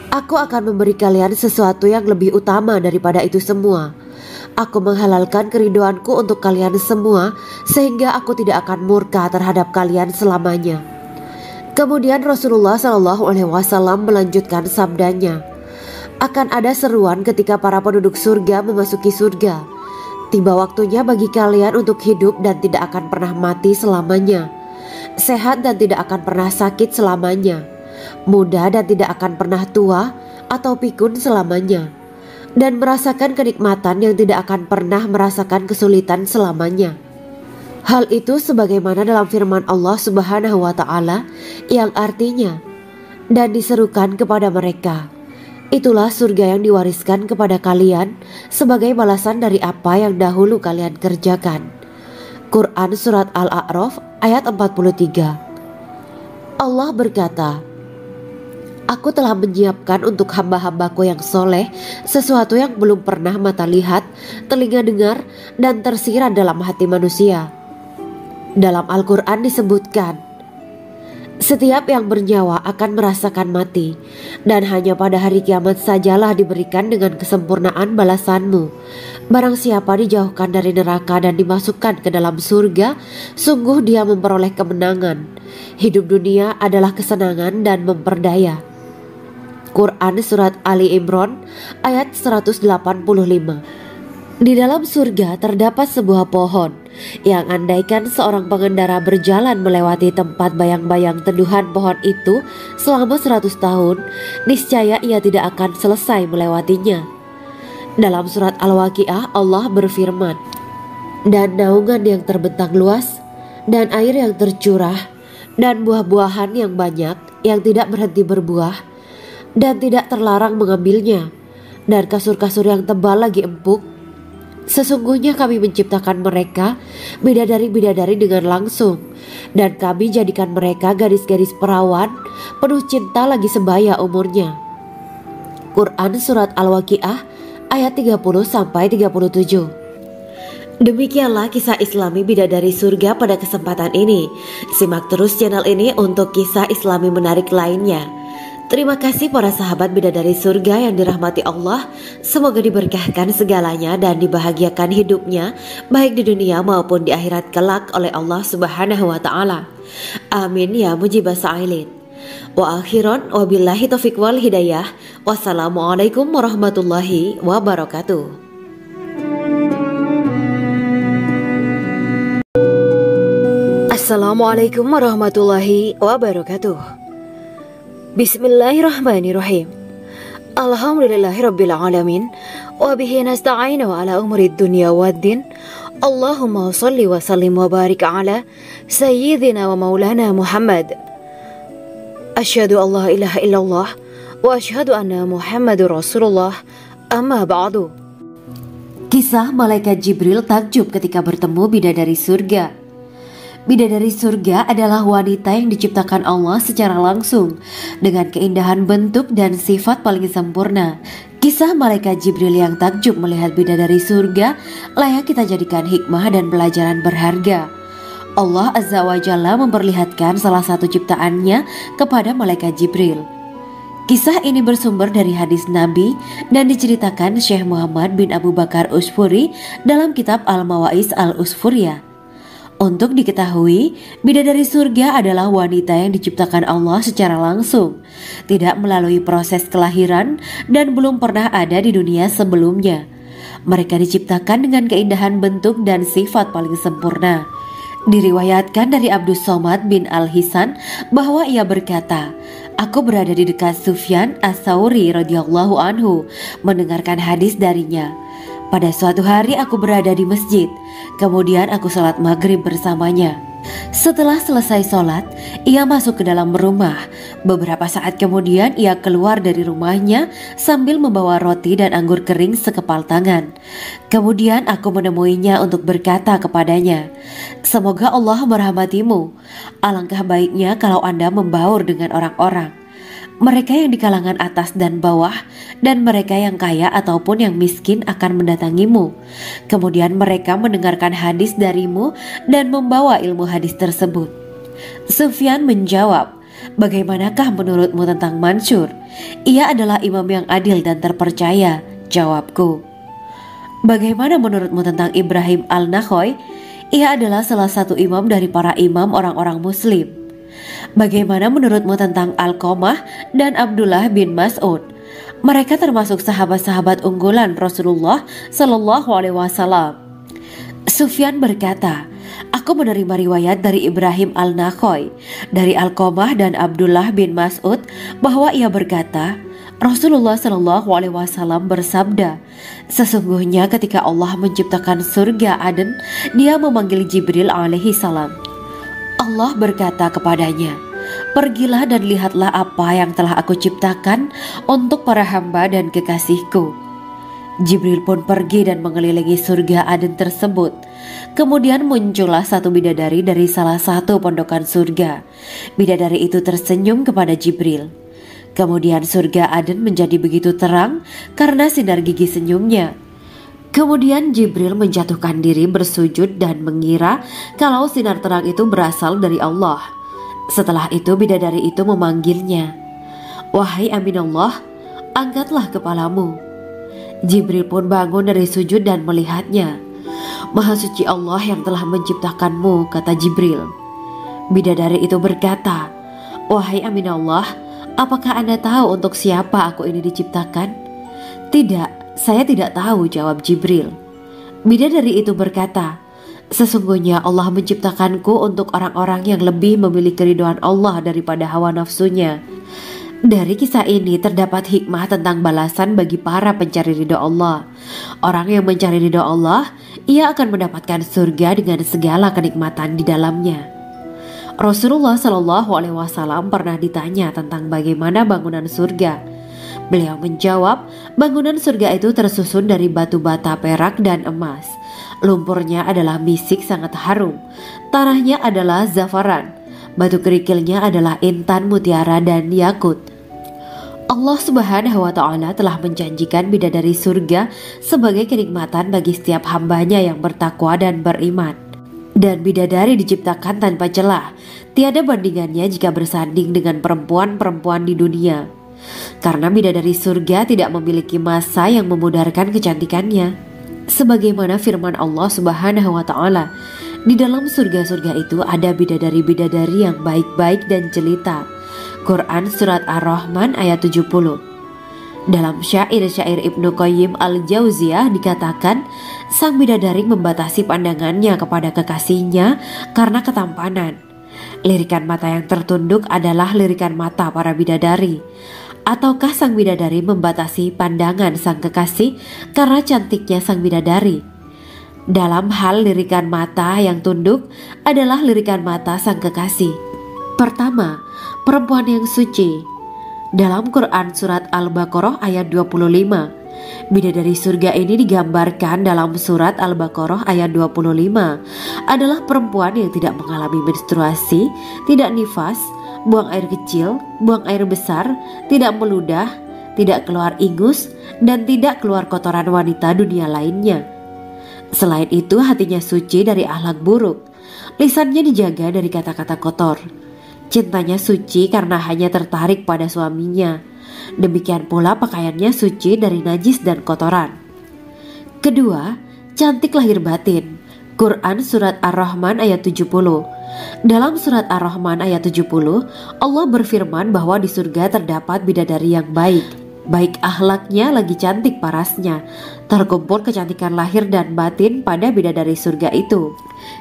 'Aku akan memberi kalian sesuatu yang lebih utama daripada itu semua. Aku menghalalkan keridoanku untuk kalian semua sehingga aku tidak akan murka terhadap kalian selamanya.'" Kemudian Rasulullah SAW melanjutkan sabdanya, "Akan ada seruan ketika para penduduk surga memasuki surga. Tiba waktunya bagi kalian untuk hidup dan tidak akan pernah mati selamanya, sehat dan tidak akan pernah sakit selamanya, muda dan tidak akan pernah tua atau pikun selamanya, dan merasakan kenikmatan yang tidak akan pernah merasakan kesulitan selamanya." Hal itu sebagaimana dalam firman Allah Subhanahu wa Ta'ala yang artinya, "Dan diserukan kepada mereka, itulah surga yang diwariskan kepada kalian sebagai balasan dari apa yang dahulu kalian kerjakan." Quran Surat Al-A'raf ayat 43. Allah berkata, "Aku telah menyiapkan untuk hamba-hambaku yang soleh sesuatu yang belum pernah mata lihat, telinga dengar, dan tersirat dalam hati manusia." Dalam Al-Quran disebutkan, "Setiap yang bernyawa akan merasakan mati, dan hanya pada hari kiamat sajalah diberikan dengan kesempurnaan balasanmu. Barang siapa dijauhkan dari neraka dan dimasukkan ke dalam surga, sungguh dia memperoleh kemenangan. Hidup dunia adalah kesenangan dan memperdaya." Quran Surat Ali Imran ayat 185. Di dalam surga terdapat sebuah pohon yang andaikan seorang pengendara berjalan melewati tempat bayang-bayang teduhan pohon itu selama 100 tahun, niscaya ia tidak akan selesai melewatinya. Dalam surat Al-Waqiah Allah berfirman, dan naungan yang terbentang luas, dan air yang tercurah, dan buah-buahan yang banyak yang tidak berhenti berbuah, dan tidak terlarang mengambilnya, dan kasur-kasur yang tebal lagi empuk. Sesungguhnya kami menciptakan mereka bidadari-bidadari dengan langsung, dan kami jadikan mereka gadis-gadis perawan penuh cinta lagi sebaya umurnya. Quran Surat Al-Waqiah ayat 30-37. Demikianlah kisah Islami bidadari surga pada kesempatan ini. Simak terus channel ini untuk kisah Islami menarik lainnya. Terima kasih para sahabat bidadari surga yang dirahmati Allah. Semoga diberkahkan segalanya dan dibahagiakan hidupnya baik di dunia maupun di akhirat kelak oleh Allah Subhanahu wa taala. Amin ya mujibas sa'ilin. Wa akhiran wabillahi taufiq wal hidayah. Wassalamualaikum warahmatullahi wabarakatuh. Assalamualaikum warahmatullahi wabarakatuh. Bismillahirrahmanirrahim. Alhamdulillahirabbil alamin wa bihi nasta'inu ala umuri dunya waddin. Allahumma shalli wa sallim wa barik ala sayyidina wa maulana Muhammad. Asyhadu an la ilaha illallah wa asyhadu anna Muhammadur Rasulullah. Amma ba'du. Kisah malaikat Jibril takjub ketika bertemu bidadari surga. Bidadari surga adalah wanita yang diciptakan Allah secara langsung dengan keindahan bentuk dan sifat paling sempurna. Kisah malaikat Jibril yang takjub melihat bidadari surga layak kita jadikan hikmah dan pelajaran berharga. Allah Azza wa Jalla memperlihatkan salah satu ciptaannya kepada malaikat Jibril. Kisah ini bersumber dari hadis Nabi dan diceritakan Syekh Muhammad bin Abu Bakar Usfuri dalam kitab Al-Mawaiz Al-Usfuriyah. Untuk diketahui, bidadari surga adalah wanita yang diciptakan Allah secara langsung, tidak melalui proses kelahiran dan belum pernah ada di dunia sebelumnya. Mereka diciptakan dengan keindahan bentuk dan sifat paling sempurna. Diriwayatkan dari Abdus Somad bin Al-Hisan bahwa ia berkata, aku berada di dekat Sufyan As-Sauri radhiyallahu anhu mendengarkan hadis darinya. Pada suatu hari aku berada di masjid, kemudian aku sholat maghrib bersamanya. Setelah selesai sholat, ia masuk ke dalam rumah. Beberapa saat kemudian ia keluar dari rumahnya sambil membawa roti dan anggur kering sekepal tangan. Kemudian aku menemuinya untuk berkata kepadanya, semoga Allah merahmatimu. Alangkah baiknya kalau Anda membaur dengan orang-orang, mereka yang di kalangan atas dan bawah, dan mereka yang kaya ataupun yang miskin akan mendatangimu. Kemudian mereka mendengarkan hadis darimu dan membawa ilmu hadis tersebut. Sufyan menjawab, bagaimanakah menurutmu tentang Mansur? Ia adalah imam yang adil dan terpercaya. Jawabku, bagaimana menurutmu tentang Ibrahim Al-Nakhoy? Ia adalah salah satu imam dari para imam orang-orang muslim. Bagaimana menurutmu tentang Alqamah dan Abdullah bin Mas'ud? Mereka termasuk sahabat-sahabat unggulan Rasulullah Sallallahu Alaihi Wasallam. Sufyan berkata, aku menerima riwayat dari Ibrahim Al-Nakhoy, dari Alqamah dan Abdullah bin Mas'ud bahwa ia berkata, Rasulullah Sallallahu Alaihi Wasallam bersabda, sesungguhnya ketika Allah menciptakan surga Aden, Dia memanggil Jibril alaihi salam. Allah berkata kepadanya, pergilah dan lihatlah apa yang telah aku ciptakan untuk para hamba dan kekasihku. Jibril pun pergi dan mengelilingi surga Aden tersebut. Kemudian muncullah satu bidadari dari salah satu pondokan surga. Bidadari itu tersenyum kepada Jibril. Kemudian surga Aden menjadi begitu terang karena sinar gigi senyumnya. Kemudian Jibril menjatuhkan diri bersujud dan mengira kalau sinar terang itu berasal dari Allah. Setelah itu bidadari itu memanggilnya, wahai Aminullah, angkatlah kepalamu. Jibril pun bangun dari sujud dan melihatnya. Maha suci Allah yang telah menciptakanmu, kata Jibril. Bidadari itu berkata, wahai Aminullah, apakah Anda tahu untuk siapa aku ini diciptakan? Tidak, saya tidak tahu, jawab Jibril. Bidadari itu berkata, sesungguhnya Allah menciptakanku untuk orang-orang yang lebih memilih keridhaan Allah daripada hawa nafsunya. Dari kisah ini terdapat hikmah tentang balasan bagi para pencari ridho Allah. Orang yang mencari ridho Allah, ia akan mendapatkan surga dengan segala kenikmatan di dalamnya. Rasulullah Shallallahu Alaihi Wasallam pernah ditanya tentang bagaimana bangunan surga. Beliau menjawab, bangunan surga itu tersusun dari batu bata, perak, dan emas. Lumpurnya adalah misik sangat harum, tanahnya adalah zafaran, batu kerikilnya adalah intan, mutiara, dan yakut. Allah Subhanahu wa Ta'ala telah menjanjikan bidadari surga sebagai kenikmatan bagi setiap hambanya yang bertakwa dan beriman. Dan bidadari diciptakan tanpa celah, tiada bandingannya jika bersanding dengan perempuan-perempuan di dunia. Karena bidadari surga tidak memiliki masa yang memudarkan kecantikannya. Sebagaimana firman Allah Subhanahu wa Ta'ala, di dalam surga-surga itu ada bidadari-bidadari yang baik-baik dan jelita. Quran Surat Ar-Rahman ayat 70. Dalam syair-syair Ibnu Qayyim Al-Jauziyah dikatakan, sang bidadari membatasi pandangannya kepada kekasihnya karena ketampanan. Lirikan mata yang tertunduk adalah lirikan mata para bidadari. Ataukah sang bidadari membatasi pandangan sang kekasih karena cantiknya sang bidadari? Dalam hal lirikan mata yang tunduk adalah lirikan mata sang kekasih. Pertama, perempuan yang suci. Dalam Quran Surat Al-Baqarah ayat 25, bidadari surga ini digambarkan dalam Surat Al-Baqarah ayat 25 adalah perempuan yang tidak mengalami menstruasi, tidak nifas, buang air kecil, buang air besar, tidak meludah, tidak keluar ingus, dan tidak keluar kotoran wanita dunia lainnya. Selain itu, hatinya suci dari akhlak buruk, lisannya dijaga dari kata-kata kotor. Cintanya suci karena hanya tertarik pada suaminya. Demikian pula pakaiannya suci dari najis dan kotoran. Kedua, cantik lahir batin. Quran Surat Ar-Rahman ayat 70. Dalam Surat Ar-Rahman ayat 70, Allah berfirman bahwa di surga terdapat bidadari yang baik. Baik akhlaknya lagi cantik parasnya. Terkumpul kecantikan lahir dan batin pada bidadari surga itu.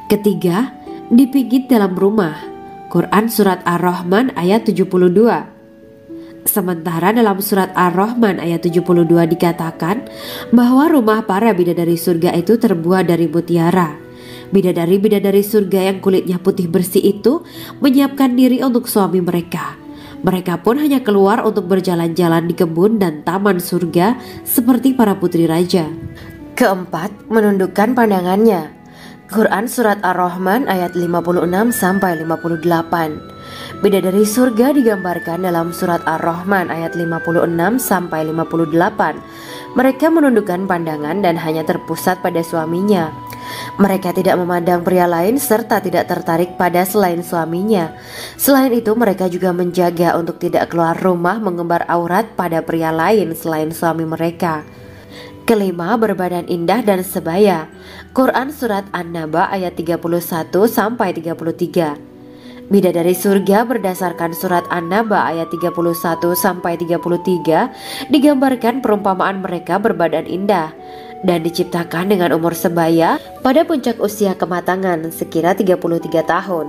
Ketiga, dipijit dalam rumah. Quran Surat Ar-Rahman ayat 72. Sementara dalam Surat Ar-Rahman ayat 72 dikatakan bahwa rumah para bidadari surga itu terbuat dari mutiara. Bidadari-bidadari surga yang kulitnya putih bersih itu menyiapkan diri untuk suami mereka. Mereka pun hanya keluar untuk berjalan-jalan di kebun dan taman surga seperti para putri raja. Keempat, menundukkan pandangannya. Quran Surat Ar-Rahman ayat 56-58. Bidadari surga digambarkan dalam Surat Ar-Rahman ayat 56-58. Mereka menundukkan pandangan dan hanya terpusat pada suaminya. Mereka tidak memandang pria lain serta tidak tertarik pada selain suaminya. Selain itu, mereka juga menjaga untuk tidak keluar rumah mengembar aurat pada pria lain selain suami mereka. Kelima, berbadan indah dan sebaya. Quran Surat An-Naba ayat 31-33. Bidadari surga berdasarkan Surat An-Naba ayat 31-33 digambarkan perumpamaan mereka berbadan indah dan diciptakan dengan umur sebaya pada puncak usia kematangan sekira 33 tahun.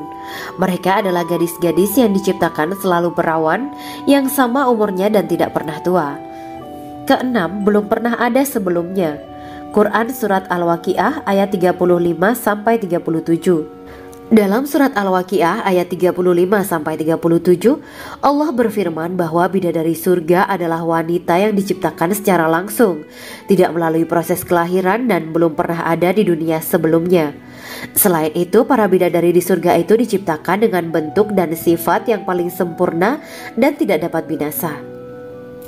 Mereka adalah gadis-gadis yang diciptakan selalu perawan yang sama umurnya dan tidak pernah tua. Keenam, belum pernah ada sebelumnya. Quran Surat Al-Waqiah ayat 35-37. Dalam Surat Al-Waqiah ayat 35-37, Allah berfirman bahwa bidadari surga adalah wanita yang diciptakan secara langsung, tidak melalui proses kelahiran dan belum pernah ada di dunia sebelumnya. Selain itu, para bidadari di surga itu diciptakan dengan bentuk dan sifat yang paling sempurna dan tidak dapat binasa.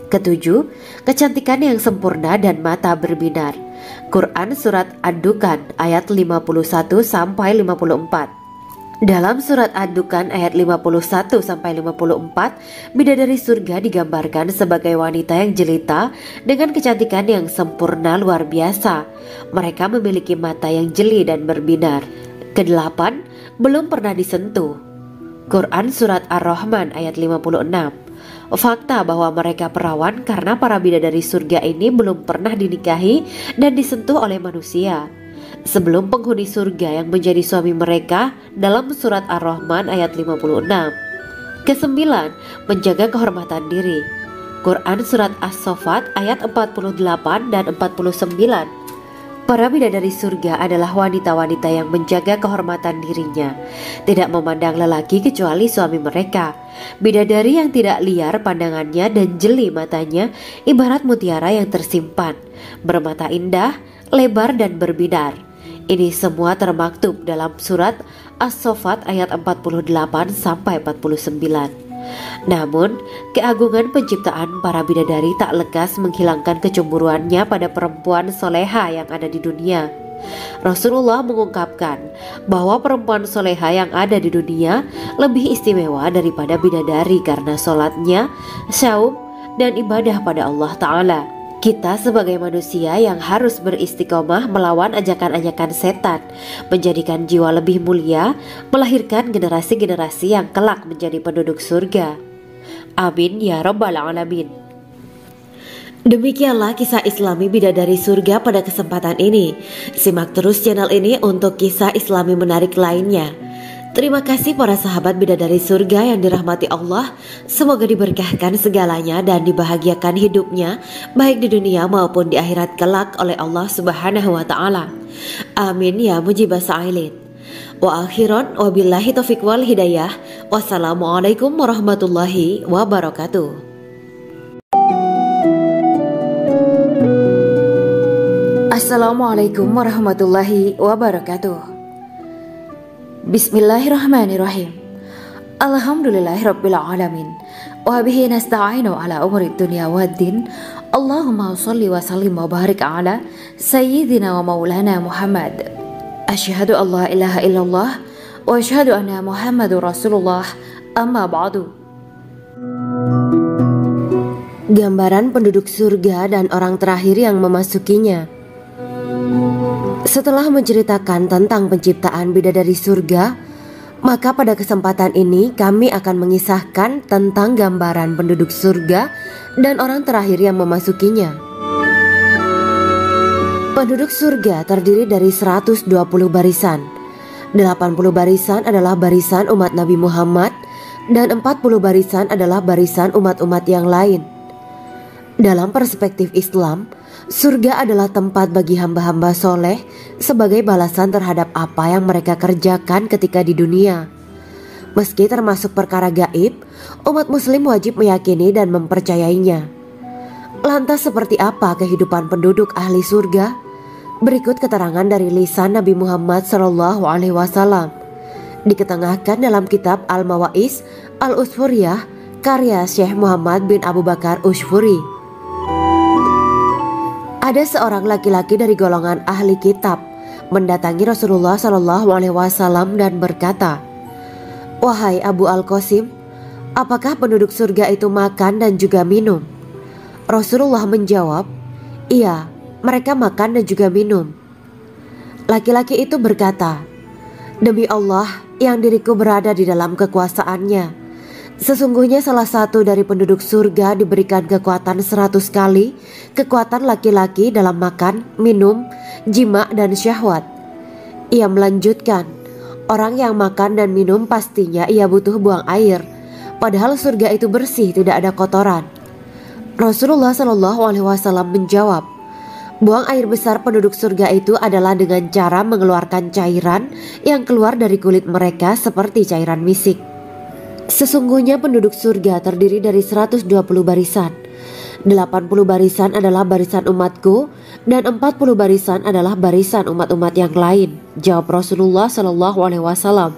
Ketujuh, kecantikan yang sempurna dan mata berbinar. Quran Surat Ad-Dukan ayat 51-54. Dalam Surat Ad-Dukan ayat 51-54, bidadari surga digambarkan sebagai wanita yang jelita dengan kecantikan yang sempurna luar biasa. Mereka memiliki mata yang jeli dan berbinar. Kedelapan, belum pernah disentuh. Quran Surat Ar-Rahman ayat 56. Fakta bahwa mereka perawan karena para bidadari surga ini belum pernah dinikahi dan disentuh oleh manusia sebelum penghuni surga yang menjadi suami mereka dalam Surat Ar-Rahman ayat 56. Kesembilan, menjaga kehormatan diri. Quran Surat As-Saffat ayat 48 dan 49. Para bidadari surga adalah wanita-wanita yang menjaga kehormatan dirinya, tidak memandang lelaki kecuali suami mereka. Bidadari yang tidak liar pandangannya dan jeli matanya ibarat mutiara yang tersimpan, bermata indah, lebar dan berbinar. Ini semua termaktub dalam surat As-Saffat ayat 48 sampai 49. Namun, keagungan penciptaan para bidadari tak lekas menghilangkan kecemburuannya pada perempuan soleha yang ada di dunia. Rasulullah mengungkapkan bahwa perempuan soleha yang ada di dunia lebih istimewa daripada bidadari karena sholatnya, saum, dan ibadah pada Allah Ta'ala. Kita sebagai manusia yang harus beristiqomah melawan ajakan-ajakan setan, menjadikan jiwa lebih mulia, melahirkan generasi-generasi yang kelak menjadi penduduk surga. Amin ya rabbal alamin. Demikianlah kisah Islami bidadari surga pada kesempatan ini. Simak terus channel ini untuk kisah Islami menarik lainnya. Terima kasih para sahabat bidadari surga yang dirahmati Allah. Semoga diberkahkan segalanya dan dibahagiakan hidupnya, baik di dunia maupun di akhirat kelak oleh Allah Subhanahu wa Ta'ala. Amin ya mujibah sa'ilin. Wa akhiran wabillahi taufiq wal hidayah. Wassalamualaikum warahmatullahi wabarakatuh. Assalamualaikum warahmatullahi wabarakatuh. Bismillahirrahmanirrahim. Alhamdulillahirabbil alamin. Wa bihi nasta'inu ala umuri dunya waddin. Allahumma shalli wa sallim wa barik ala sayyidina wa maulana Muhammad. Asyhadu an la ilaha illallah wa asyhadu anna Muhammadur Rasulullah. Amma ba'du. Gambaran penduduk surga dan orang terakhir yang memasukinya. Setelah menceritakan tentang penciptaan bidadari surga, maka pada kesempatan ini kami akan mengisahkan tentang gambaran penduduk surga dan orang terakhir yang memasukinya. Penduduk surga terdiri dari 120 barisan. 80 barisan adalah barisan umat Nabi Muhammad dan 40 barisan adalah barisan umat-umat yang lain. Dalam perspektif Islam, surga adalah tempat bagi hamba-hamba soleh sebagai balasan terhadap apa yang mereka kerjakan ketika di dunia. Meski termasuk perkara gaib, umat muslim wajib meyakini dan mempercayainya. Lantas seperti apa kehidupan penduduk ahli surga? Berikut keterangan dari lisan Nabi Muhammad SAW, diketengahkan dalam kitab Al-Mawa'is Al-Usfuriyah karya Syekh Muhammad bin Abu Bakar Usfuri. Ada seorang laki-laki dari golongan ahli kitab mendatangi Rasulullah SAW dan berkata, "Wahai Abu Al-Qasim, apakah penduduk surga itu makan dan juga minum?" Rasulullah menjawab, "Iya, mereka makan dan juga minum." Laki-laki itu berkata, "Demi Allah yang diriku berada di dalam kekuasaannya, sesungguhnya salah satu dari penduduk surga diberikan kekuatan 100 kali kekuatan laki-laki dalam makan, minum, jima, dan syahwat." Ia melanjutkan, "Orang yang makan dan minum pastinya ia butuh buang air, padahal surga itu bersih, tidak ada kotoran." Rasulullah SAW menjawab, "Buang air besar penduduk surga itu adalah dengan cara mengeluarkan cairan yang keluar dari kulit mereka seperti cairan misik." Sesungguhnya penduduk surga terdiri dari 120 barisan. 80 barisan adalah barisan umatku dan 40 barisan adalah barisan umat-umat yang lain, jawab Rasulullah SAW.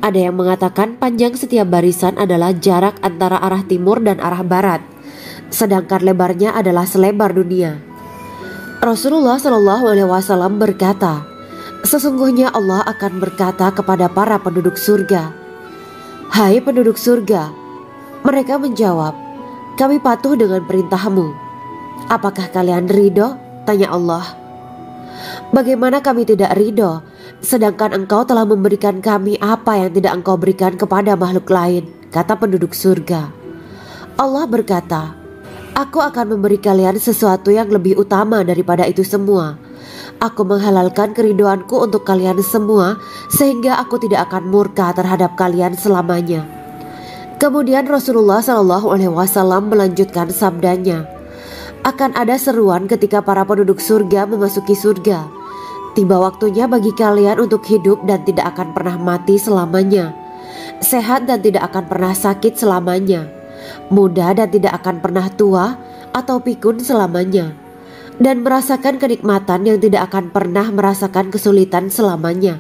Ada yang mengatakan panjang setiap barisan adalah jarak antara arah timur dan arah barat, sedangkan lebarnya adalah selebar dunia. Rasulullah SAW berkata, "Sesungguhnya Allah akan berkata kepada para penduduk surga, 'Hai penduduk surga,' mereka menjawab, 'Kami patuh dengan perintahmu.' 'Apakah kalian ridho?' tanya Allah. 'Bagaimana kami tidak ridho, sedangkan engkau telah memberikan kami apa yang tidak engkau berikan kepada makhluk lain,' kata penduduk surga. Allah berkata, 'Aku akan memberi kalian sesuatu yang lebih utama daripada itu semua. Aku menghalalkan keridoanku untuk kalian semua, sehingga aku tidak akan murka terhadap kalian selamanya. Kemudian Rasulullah SAW melanjutkan sabdanya, akan ada seruan ketika para penduduk surga memasuki surga. Tiba waktunya bagi kalian untuk hidup dan tidak akan pernah mati selamanya, sehat dan tidak akan pernah sakit selamanya, muda dan tidak akan pernah tua atau pikun selamanya, dan merasakan kenikmatan yang tidak akan pernah merasakan kesulitan selamanya.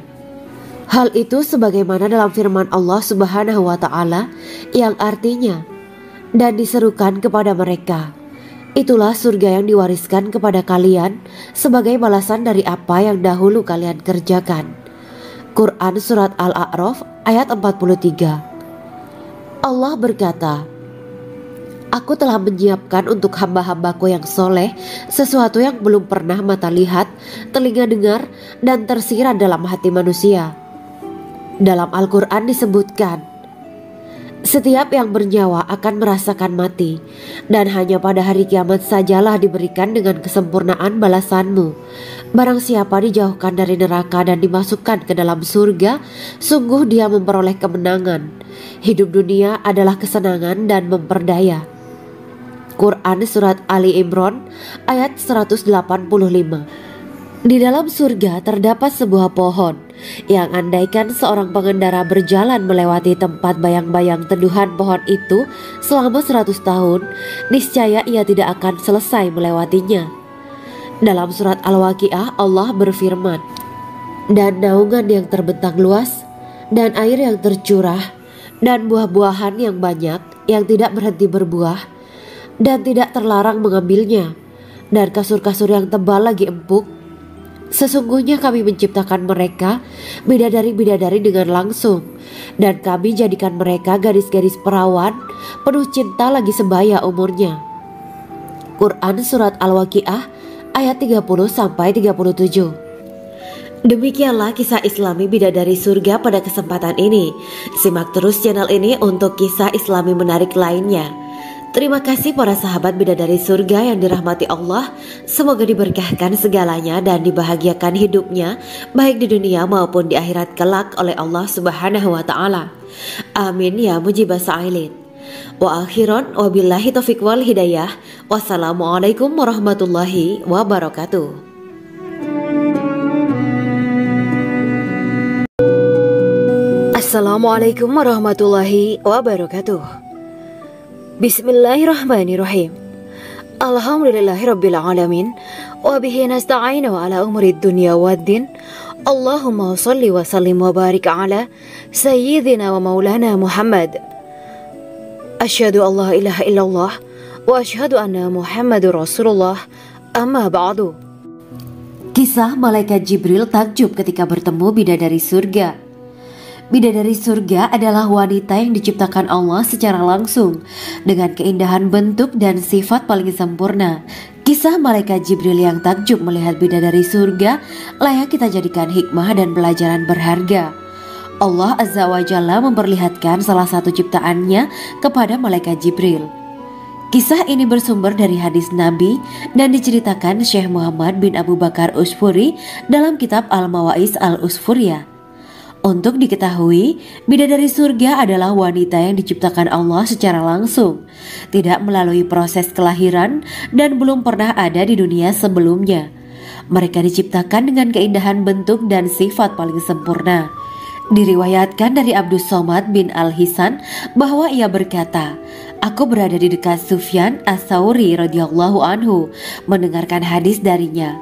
Hal itu sebagaimana dalam firman Allah Subhanahu wa Ta'ala yang artinya, dan diserukan kepada mereka, itulah surga yang diwariskan kepada kalian sebagai balasan dari apa yang dahulu kalian kerjakan. Quran Surat Al-A'raf ayat 43. Allah berkata, Aku telah menyiapkan untuk hamba-hambaku yang soleh sesuatu yang belum pernah mata lihat, telinga dengar, dan tersirat dalam hati manusia. Dalam Al-Quran disebutkan, setiap yang bernyawa akan merasakan mati, dan hanya pada hari kiamat sajalah diberikan dengan kesempurnaan balasanmu. Barang siapa dijauhkan dari neraka dan dimasukkan ke dalam surga, sungguh dia memperoleh kemenangan. Hidup dunia adalah kesenangan dan memperdaya. Quran Surat Ali Imran ayat 185. Di dalam surga terdapat sebuah pohon yang andaikan seorang pengendara berjalan melewati tempat bayang-bayang teduhan pohon itu selama 100 tahun, niscaya ia tidak akan selesai melewatinya. Dalam surat Al-Waqiah Allah berfirman, dan naungan yang terbentang luas, dan air yang tercurah, dan buah-buahan yang banyak yang tidak berhenti berbuah, dan tidak terlarang mengambilnya, dan kasur-kasur yang tebal lagi empuk. Sesungguhnya kami menciptakan mereka bidadari-bidadari dengan langsung, dan kami jadikan mereka gadis-gadis perawan penuh cinta lagi sebaya umurnya. Quran Surat Al-Waqiah ayat 30-37. Demikianlah kisah Islami bidadari surga pada kesempatan ini. Simak terus channel ini untuk kisah Islami menarik lainnya. Terima kasih para sahabat bidadari surga yang dirahmati Allah. Semoga diberkahkan segalanya dan dibahagiakan hidupnya baik di dunia maupun di akhirat kelak oleh Allah Subhanahu wa Ta'ala. Amin ya mujibah sa'ilin. Wa akhiran wabillahi taufiq wal hidayah. Wassalamualaikum warahmatullahi wabarakatuh. Assalamualaikum warahmatullahi wabarakatuh. Bismillahirrahmanirrahim. Alhamdulillahirabbil alamin wa bihi nasta'inu ala umuri dunya waddin. Allahumma shalli wa sallim wa barik ala sayyidina wa maulana Muhammad. Asyhadu an la ilaha illallah wa asyhadu anna Muhammadur Rasulullah. Amma ba'du. Kisah malaikat Jibril takjub ketika bertemu bidadari surga. Bidadari surga adalah wanita yang diciptakan Allah secara langsung dengan keindahan bentuk dan sifat paling sempurna. Kisah malaikat Jibril yang takjub melihat bidadari surga layak kita jadikan hikmah dan pelajaran berharga. Allah Azza wa Jalla memperlihatkan salah satu ciptaannya kepada malaikat Jibril. Kisah ini bersumber dari hadis Nabi dan diceritakan Syekh Muhammad bin Abu Bakar Usfuri dalam kitab Al-Mawaiz Al-Usfuriyah. Untuk diketahui, bidadari surga adalah wanita yang diciptakan Allah secara langsung, tidak melalui proses kelahiran dan belum pernah ada di dunia sebelumnya. Mereka diciptakan dengan keindahan bentuk dan sifat paling sempurna. Diriwayatkan dari Abdus Somad bin Al-Hisan bahwa ia berkata, aku berada di dekat Sufyan As-Sauri radhiyallahu anhu mendengarkan hadis darinya.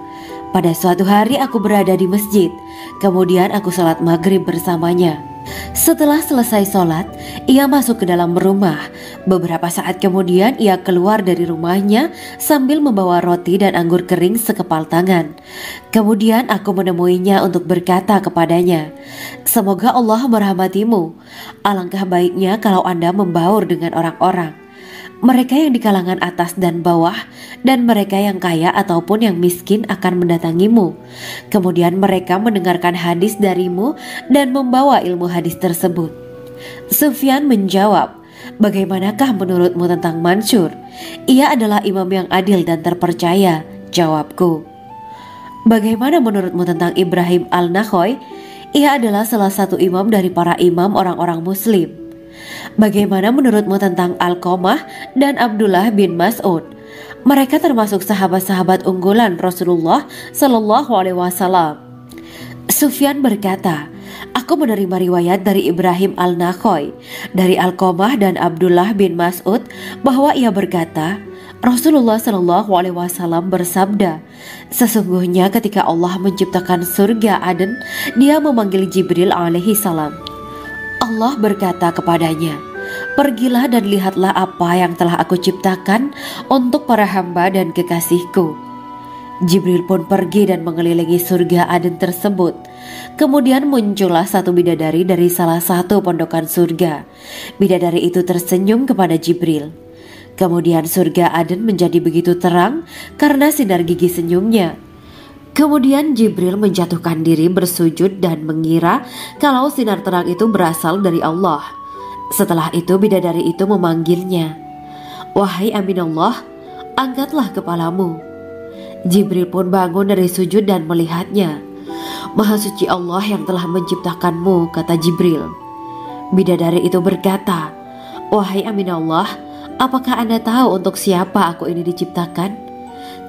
Pada suatu hari aku berada di masjid, kemudian aku sholat maghrib bersamanya. Setelah selesai sholat, ia masuk ke dalam rumah. Beberapa saat kemudian ia keluar dari rumahnya sambil membawa roti dan anggur kering sekepal tangan. Kemudian aku menemuinya untuk berkata kepadanya, semoga Allah merahmatimu. Alangkah baiknya kalau Anda membaur dengan orang-orang, mereka yang di kalangan atas dan bawah, dan mereka yang kaya ataupun yang miskin akan mendatangimu. Kemudian mereka mendengarkan hadis darimu dan membawa ilmu hadis tersebut. Sufyan menjawab, bagaimanakah menurutmu tentang Mansur? Ia adalah imam yang adil dan terpercaya. Jawabku, bagaimana menurutmu tentang Ibrahim Al-Nakhoy? Ia adalah salah satu imam dari para imam orang-orang muslim. Bagaimana menurutmu tentang Alqamah dan Abdullah bin Mas'ud? Mereka termasuk sahabat-sahabat unggulan Rasulullah Shallallahu Alaihi Wasallam. Sufyan berkata, aku menerima riwayat dari Ibrahim al-Nakhoy, dari Alqamah dan Abdullah bin Mas'ud bahwa ia berkata, Rasulullah Shallallahu Alaihi Wasallam bersabda, sesungguhnya ketika Allah menciptakan surga Aden, Dia memanggil Jibril alaihi salam. Allah berkata kepadanya, pergilah dan lihatlah apa yang telah aku ciptakan untuk para hamba dan kekasihku. Jibril pun pergi dan mengelilingi surga Aden tersebut. Kemudian muncullah satu bidadari dari salah satu pondokan surga. Bidadari itu tersenyum kepada Jibril. Kemudian surga Aden menjadi begitu terang karena sinar gigi senyumnya. Kemudian Jibril menjatuhkan diri bersujud dan mengira kalau sinar terang itu berasal dari Allah. Setelah itu bidadari itu memanggilnya, wahai Aminullah, angkatlah kepalamu. Jibril pun bangun dari sujud dan melihatnya. Maha suci Allah yang telah menciptakanmu, kata Jibril. Bidadari itu berkata, wahai Aminullah, apakah Anda tahu untuk siapa aku ini diciptakan?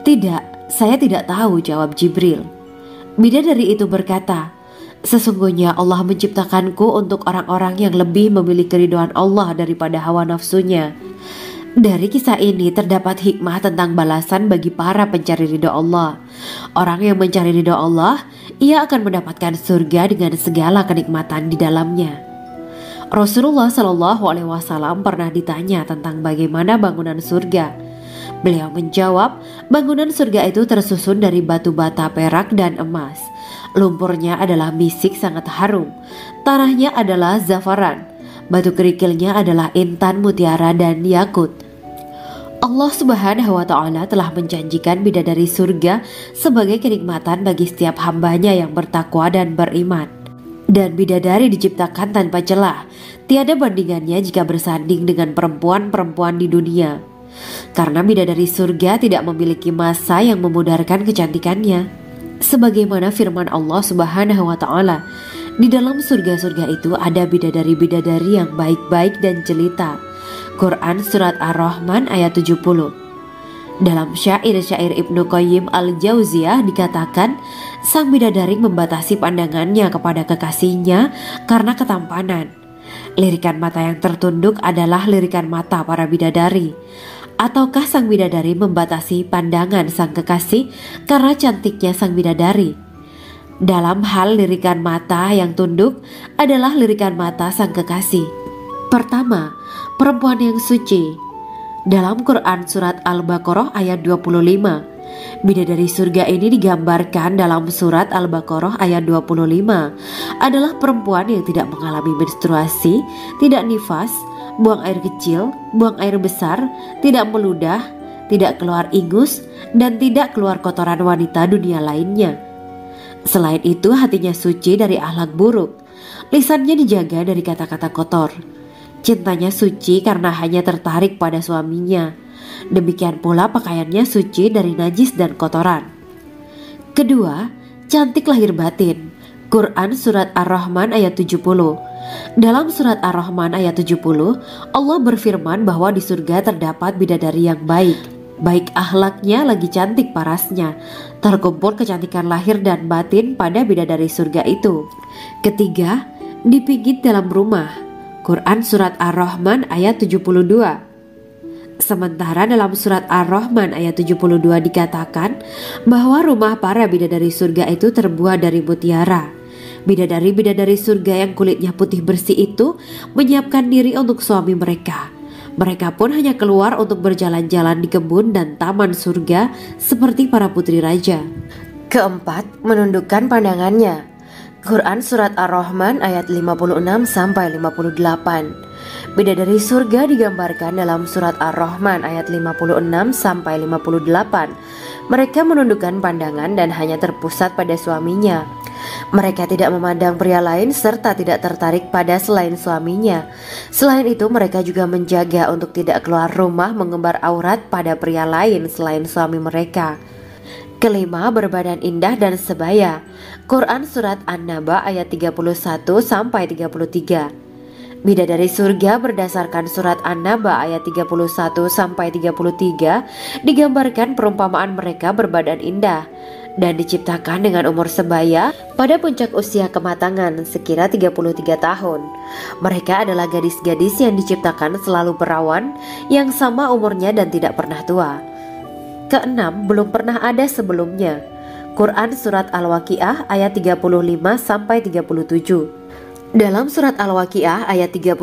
Tidak, saya tidak tahu, jawab Jibril. Bidadari itu berkata, sesungguhnya Allah menciptakanku untuk orang-orang yang lebih memilih keridhaan Allah daripada hawa nafsunya. Dari kisah ini terdapat hikmah tentang balasan bagi para pencari ridha Allah. Orang yang mencari ridha Allah, ia akan mendapatkan surga dengan segala kenikmatan di dalamnya. Rasulullah Shallallahu Alaihi Wasallam pernah ditanya tentang bagaimana bangunan surga. Beliau menjawab, bangunan surga itu tersusun dari batu bata, perak, dan emas. Lumpurnya adalah misik sangat harum. Tanahnya adalah zafaran. Batu kerikilnya adalah intan, mutiara, dan yakut. Allah Subhanahu wa Ta'ala telah menjanjikan bidadari surga sebagai kenikmatan bagi setiap hambanya yang bertakwa dan beriman. Dan bidadari diciptakan tanpa celah. Tiada bandingannya jika bersanding dengan perempuan-perempuan di dunia. Karena bidadari surga tidak memiliki masa yang memudarkan kecantikannya. Sebagaimana firman Allah Subhanahu wa Ta'ala, di dalam surga-surga itu ada bidadari-bidadari yang baik-baik dan jelita. Quran Surat Ar-Rahman ayat 70. Dalam syair-syair Ibnu Qayyim al-Jauziyah dikatakan, sang bidadari membatasi pandangannya kepada kekasihnya karena ketampanan. Lirikan mata yang tertunduk adalah lirikan mata para bidadari. Ataukah sang bidadari membatasi pandangan sang kekasih karena cantiknya sang bidadari? Dalam hal lirikan mata yang tunduk adalah lirikan mata sang kekasih. Pertama, perempuan yang suci. Dalam Quran Surat Al-Baqarah ayat 25, bidadari surga ini digambarkan dalam Surat Al-Baqarah ayat 25 adalah perempuan yang tidak mengalami menstruasi, tidak nifas, buang air kecil, buang air besar, tidak meludah, tidak keluar ingus, dan tidak keluar kotoran wanita dunia lainnya. Selain itu, hatinya suci dari akhlak buruk, lisannya dijaga dari kata-kata kotor. Cintanya suci karena hanya tertarik pada suaminya. Demikian pula pakaiannya suci dari najis dan kotoran. Kedua, cantik lahir batin. Quran Surat Ar-Rahman ayat 70. Dalam Surat Ar-Rahman ayat 70, Allah berfirman bahwa di surga terdapat bidadari yang baik. Baik akhlaknya lagi cantik parasnya. Terkumpul kecantikan lahir dan batin pada bidadari surga itu. Ketiga, dipijit dalam rumah. Quran Surat Ar-Rahman ayat 72. Sementara dalam Surat Ar-Rahman ayat 72 dikatakan bahwa rumah para bidadari surga itu terbuat dari mutiara. Bidadari-bidadari surga yang kulitnya putih bersih itu menyiapkan diri untuk suami mereka. Mereka pun hanya keluar untuk berjalan-jalan di kebun dan taman surga seperti para putri raja. Keempat, menundukkan pandangannya. Quran Surat Ar-Rahman ayat 56-58. Bidadari surga digambarkan dalam Surat Ar-Rahman ayat 56-58. Mereka menundukkan pandangan dan hanya terpusat pada suaminya. Mereka tidak memandang pria lain serta tidak tertarik pada selain suaminya. Selain itu, mereka juga menjaga untuk tidak keluar rumah mengembar aurat pada pria lain selain suami mereka. Kelima, berbadan indah dan sebaya. Quran Surat An-Naba ayat 31-33. Bidadari surga berdasarkan surat An-Naba ayat 31-33 digambarkan perumpamaan mereka berbadan indah dan diciptakan dengan umur sebaya pada puncak usia kematangan sekira 33 tahun. Mereka adalah gadis-gadis yang diciptakan selalu perawan yang sama umurnya dan tidak pernah tua. Keenam, belum pernah ada sebelumnya. Quran Surat Al-Waqiah ayat 35-37. Dalam surat Al-Waqiah ayat 35-37,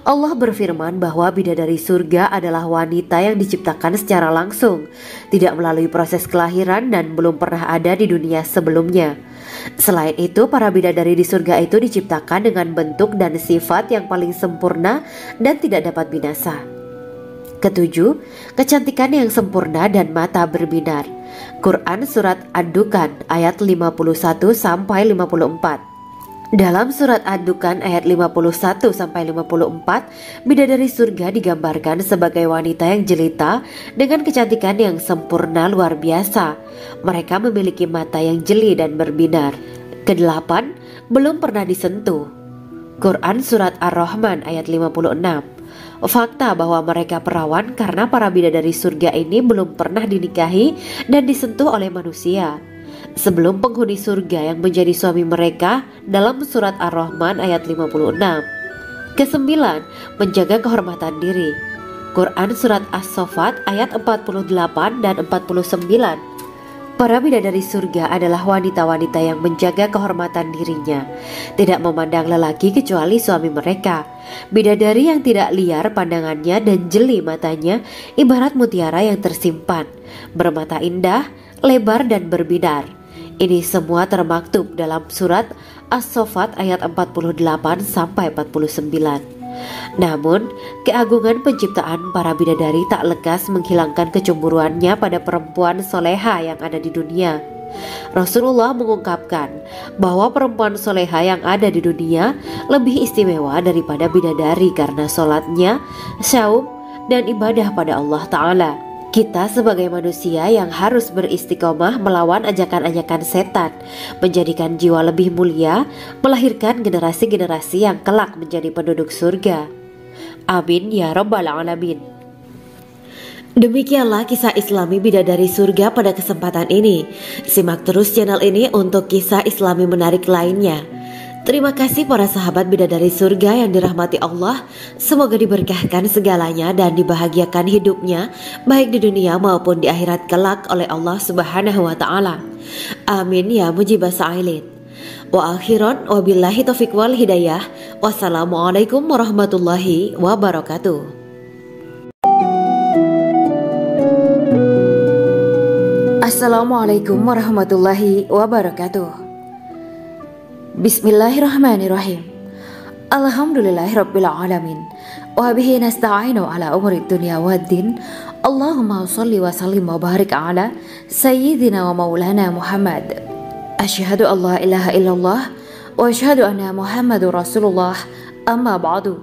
Allah berfirman bahwa bidadari surga adalah wanita yang diciptakan secara langsung, tidak melalui proses kelahiran dan belum pernah ada di dunia sebelumnya. Selain itu, para bidadari di surga itu diciptakan dengan bentuk dan sifat yang paling sempurna dan tidak dapat binasa. Ketujuh, kecantikan yang sempurna dan mata berbinar. Quran Surat Ad-Dukhan ayat 51-54. Dalam surat Ad-Dukhan ayat 51-54, bidadari surga digambarkan sebagai wanita yang jelita dengan kecantikan yang sempurna luar biasa. Mereka memiliki mata yang jeli dan berbinar. Kedelapan, belum pernah disentuh. Quran Surat Ar-Rahman ayat 56. Fakta bahwa mereka perawan karena para bidadari surga ini belum pernah dinikahi dan disentuh oleh manusia sebelum penghuni surga yang menjadi suami mereka dalam surat Ar-Rahman ayat 56. Kesembilan, menjaga kehormatan diri. Quran Surat As-Saffat ayat 48 dan 49. Para bidadari surga adalah wanita-wanita yang menjaga kehormatan dirinya, tidak memandang lelaki kecuali suami mereka. Bidadari yang tidak liar pandangannya dan jeli matanya ibarat mutiara yang tersimpan, bermata indah, lebar dan berbinar. Ini semua termaktub dalam surat As-Saffat ayat 48-49. Namun, keagungan penciptaan para bidadari tak lekas menghilangkan kecemburuannya pada perempuan soleha yang ada di dunia. Rasulullah mengungkapkan bahwa perempuan soleha yang ada di dunia lebih istimewa daripada bidadari karena sholatnya, syaum, dan ibadah pada Allah Ta'ala. Kita sebagai manusia yang harus beristiqomah melawan ajakan-ajakan setan, menjadikan jiwa lebih mulia, melahirkan generasi-generasi yang kelak menjadi penduduk surga. Amin ya Rabbal Alamin. Demikianlah kisah Islami bidadari surga pada kesempatan ini. Simak terus channel ini untuk kisah Islami menarik lainnya. Terima kasih para sahabat bidadari surga yang dirahmati Allah. Semoga diberkahkan segalanya dan dibahagiakan hidupnya baik di dunia maupun di akhirat kelak oleh Allah Subhanahu wa Ta'ala. Amin ya mujibah sa'ilin. Wa akhiran wabillahi taufiq wal hidayah. Wassalamualaikum warahmatullahi wabarakatuh. Assalamualaikum warahmatullahi wabarakatuh. Bismillahirrahmanirrahim. Alhamdulillahirabbil alamin. Wa bihi nasta'inu ala umuri dunya waddin. Allahumma shalli wa sallim wa barik ala sayyidina wa maulana Muhammad. Asyhadu an la ilaha illallah wa asyhadu anna Muhammadur Rasulullah. Amma ba'du.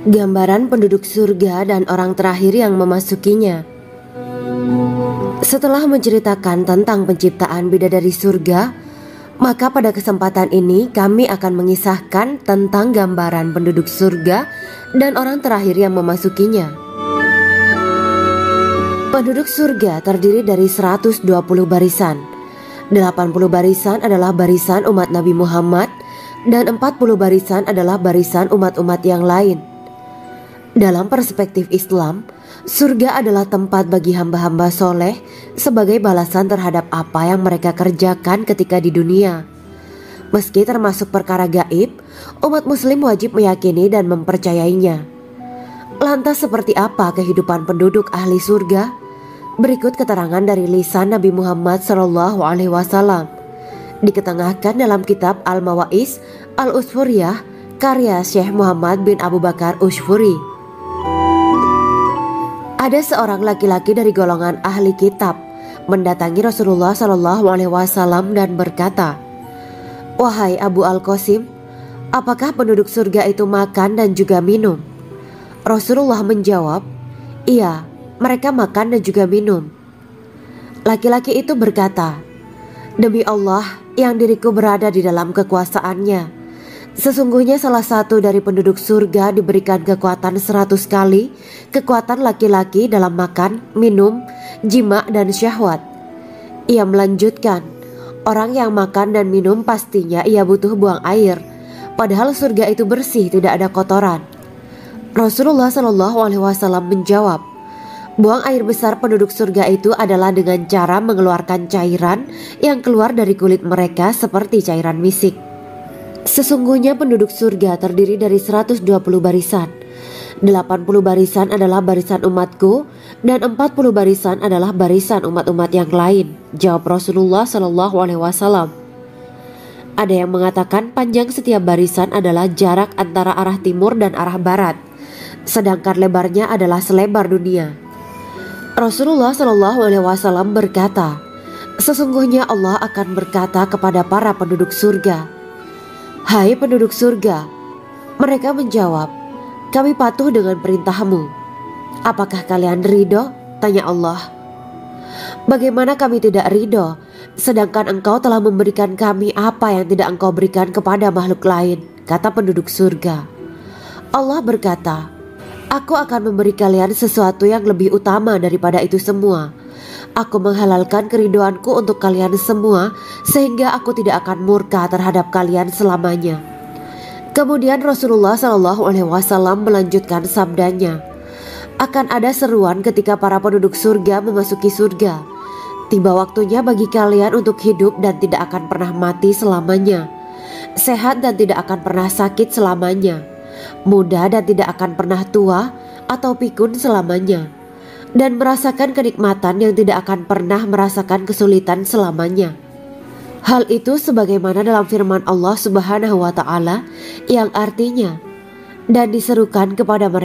Gambaran penduduk surga dan orang terakhir yang memasukinya. Setelah menceritakan tentang penciptaan bidadari surga, maka pada kesempatan ini kami akan mengisahkan tentang gambaran penduduk surga dan orang terakhir yang memasukinya. Penduduk surga terdiri dari 120 barisan. 80 barisan adalah barisan umat Nabi Muhammad dan 40 barisan adalah barisan umat-umat yang lain. Dalam perspektif Islam, surga adalah tempat bagi hamba-hamba soleh sebagai balasan terhadap apa yang mereka kerjakan ketika di dunia. Meski termasuk perkara gaib, umat muslim wajib meyakini dan mempercayainya. Lantas seperti apa kehidupan penduduk ahli surga? Berikut keterangan dari lisan Nabi Muhammad SAW, diketengahkan dalam kitab Al-Mawa'is Al-Usfuriyah karya Syekh Muhammad bin Abu Bakar Ushfuri. Ada seorang laki-laki dari golongan ahli kitab mendatangi Rasulullah SAW dan berkata, "Wahai Abu Al-Qasim, apakah penduduk surga itu makan dan juga minum?" Rasulullah menjawab, "Iya, mereka makan dan juga minum." Laki-laki itu berkata, "Demi Allah, yang diriku berada di dalam kekuasaannya. Sesungguhnya salah satu dari penduduk surga diberikan kekuatan 100 kali kekuatan laki-laki dalam makan, minum, jima, dan syahwat. Ia melanjutkan, orang yang makan dan minum pastinya ia butuh buang air, padahal surga itu bersih, tidak ada kotoran. Rasulullah Shallallahu Alaihi Wasallam menjawab, buang air besar penduduk surga itu adalah dengan cara mengeluarkan cairan yang keluar dari kulit mereka seperti cairan misik. Sesungguhnya penduduk surga terdiri dari 120 barisan. 80 barisan adalah barisan umatku dan 40 barisan adalah barisan umat-umat yang lain, jawab Rasulullah Shallallahu Alaihi Wasallam. Ada yang mengatakan panjang setiap barisan adalah jarak antara arah timur dan arah barat, sedangkan lebarnya adalah selebar dunia. Rasulullah Shallallahu Alaihi Wasallam berkata, sesungguhnya Allah akan berkata kepada para penduduk surga, hai penduduk surga. Mereka menjawab, kami patuh dengan perintahmu. Apakah kalian ridho? Tanya Allah. Bagaimana kami tidak ridho, sedangkan engkau telah memberikan kami apa yang tidak engkau berikan kepada makhluk lain, kata penduduk surga. Allah berkata, aku akan memberi kalian sesuatu yang lebih utama daripada itu semua. Aku menghalalkan keridoanku untuk kalian semua sehingga aku tidak akan murka terhadap kalian selamanya. Kemudian Rasulullah Shallallahu Alaihi Wasallam melanjutkan sabdanya, akan ada seruan ketika para penduduk surga memasuki surga. Tiba waktunya bagi kalian untuk hidup dan tidak akan pernah mati selamanya, sehat dan tidak akan pernah sakit selamanya, muda dan tidak akan pernah tua atau pikun selamanya, dan merasakan kenikmatan yang tidak akan pernah merasakan kesulitan selamanya. Hal itu sebagaimana dalam firman Allah Subhanahu wa Ta'ala yang artinya, dan diserukan kepada mereka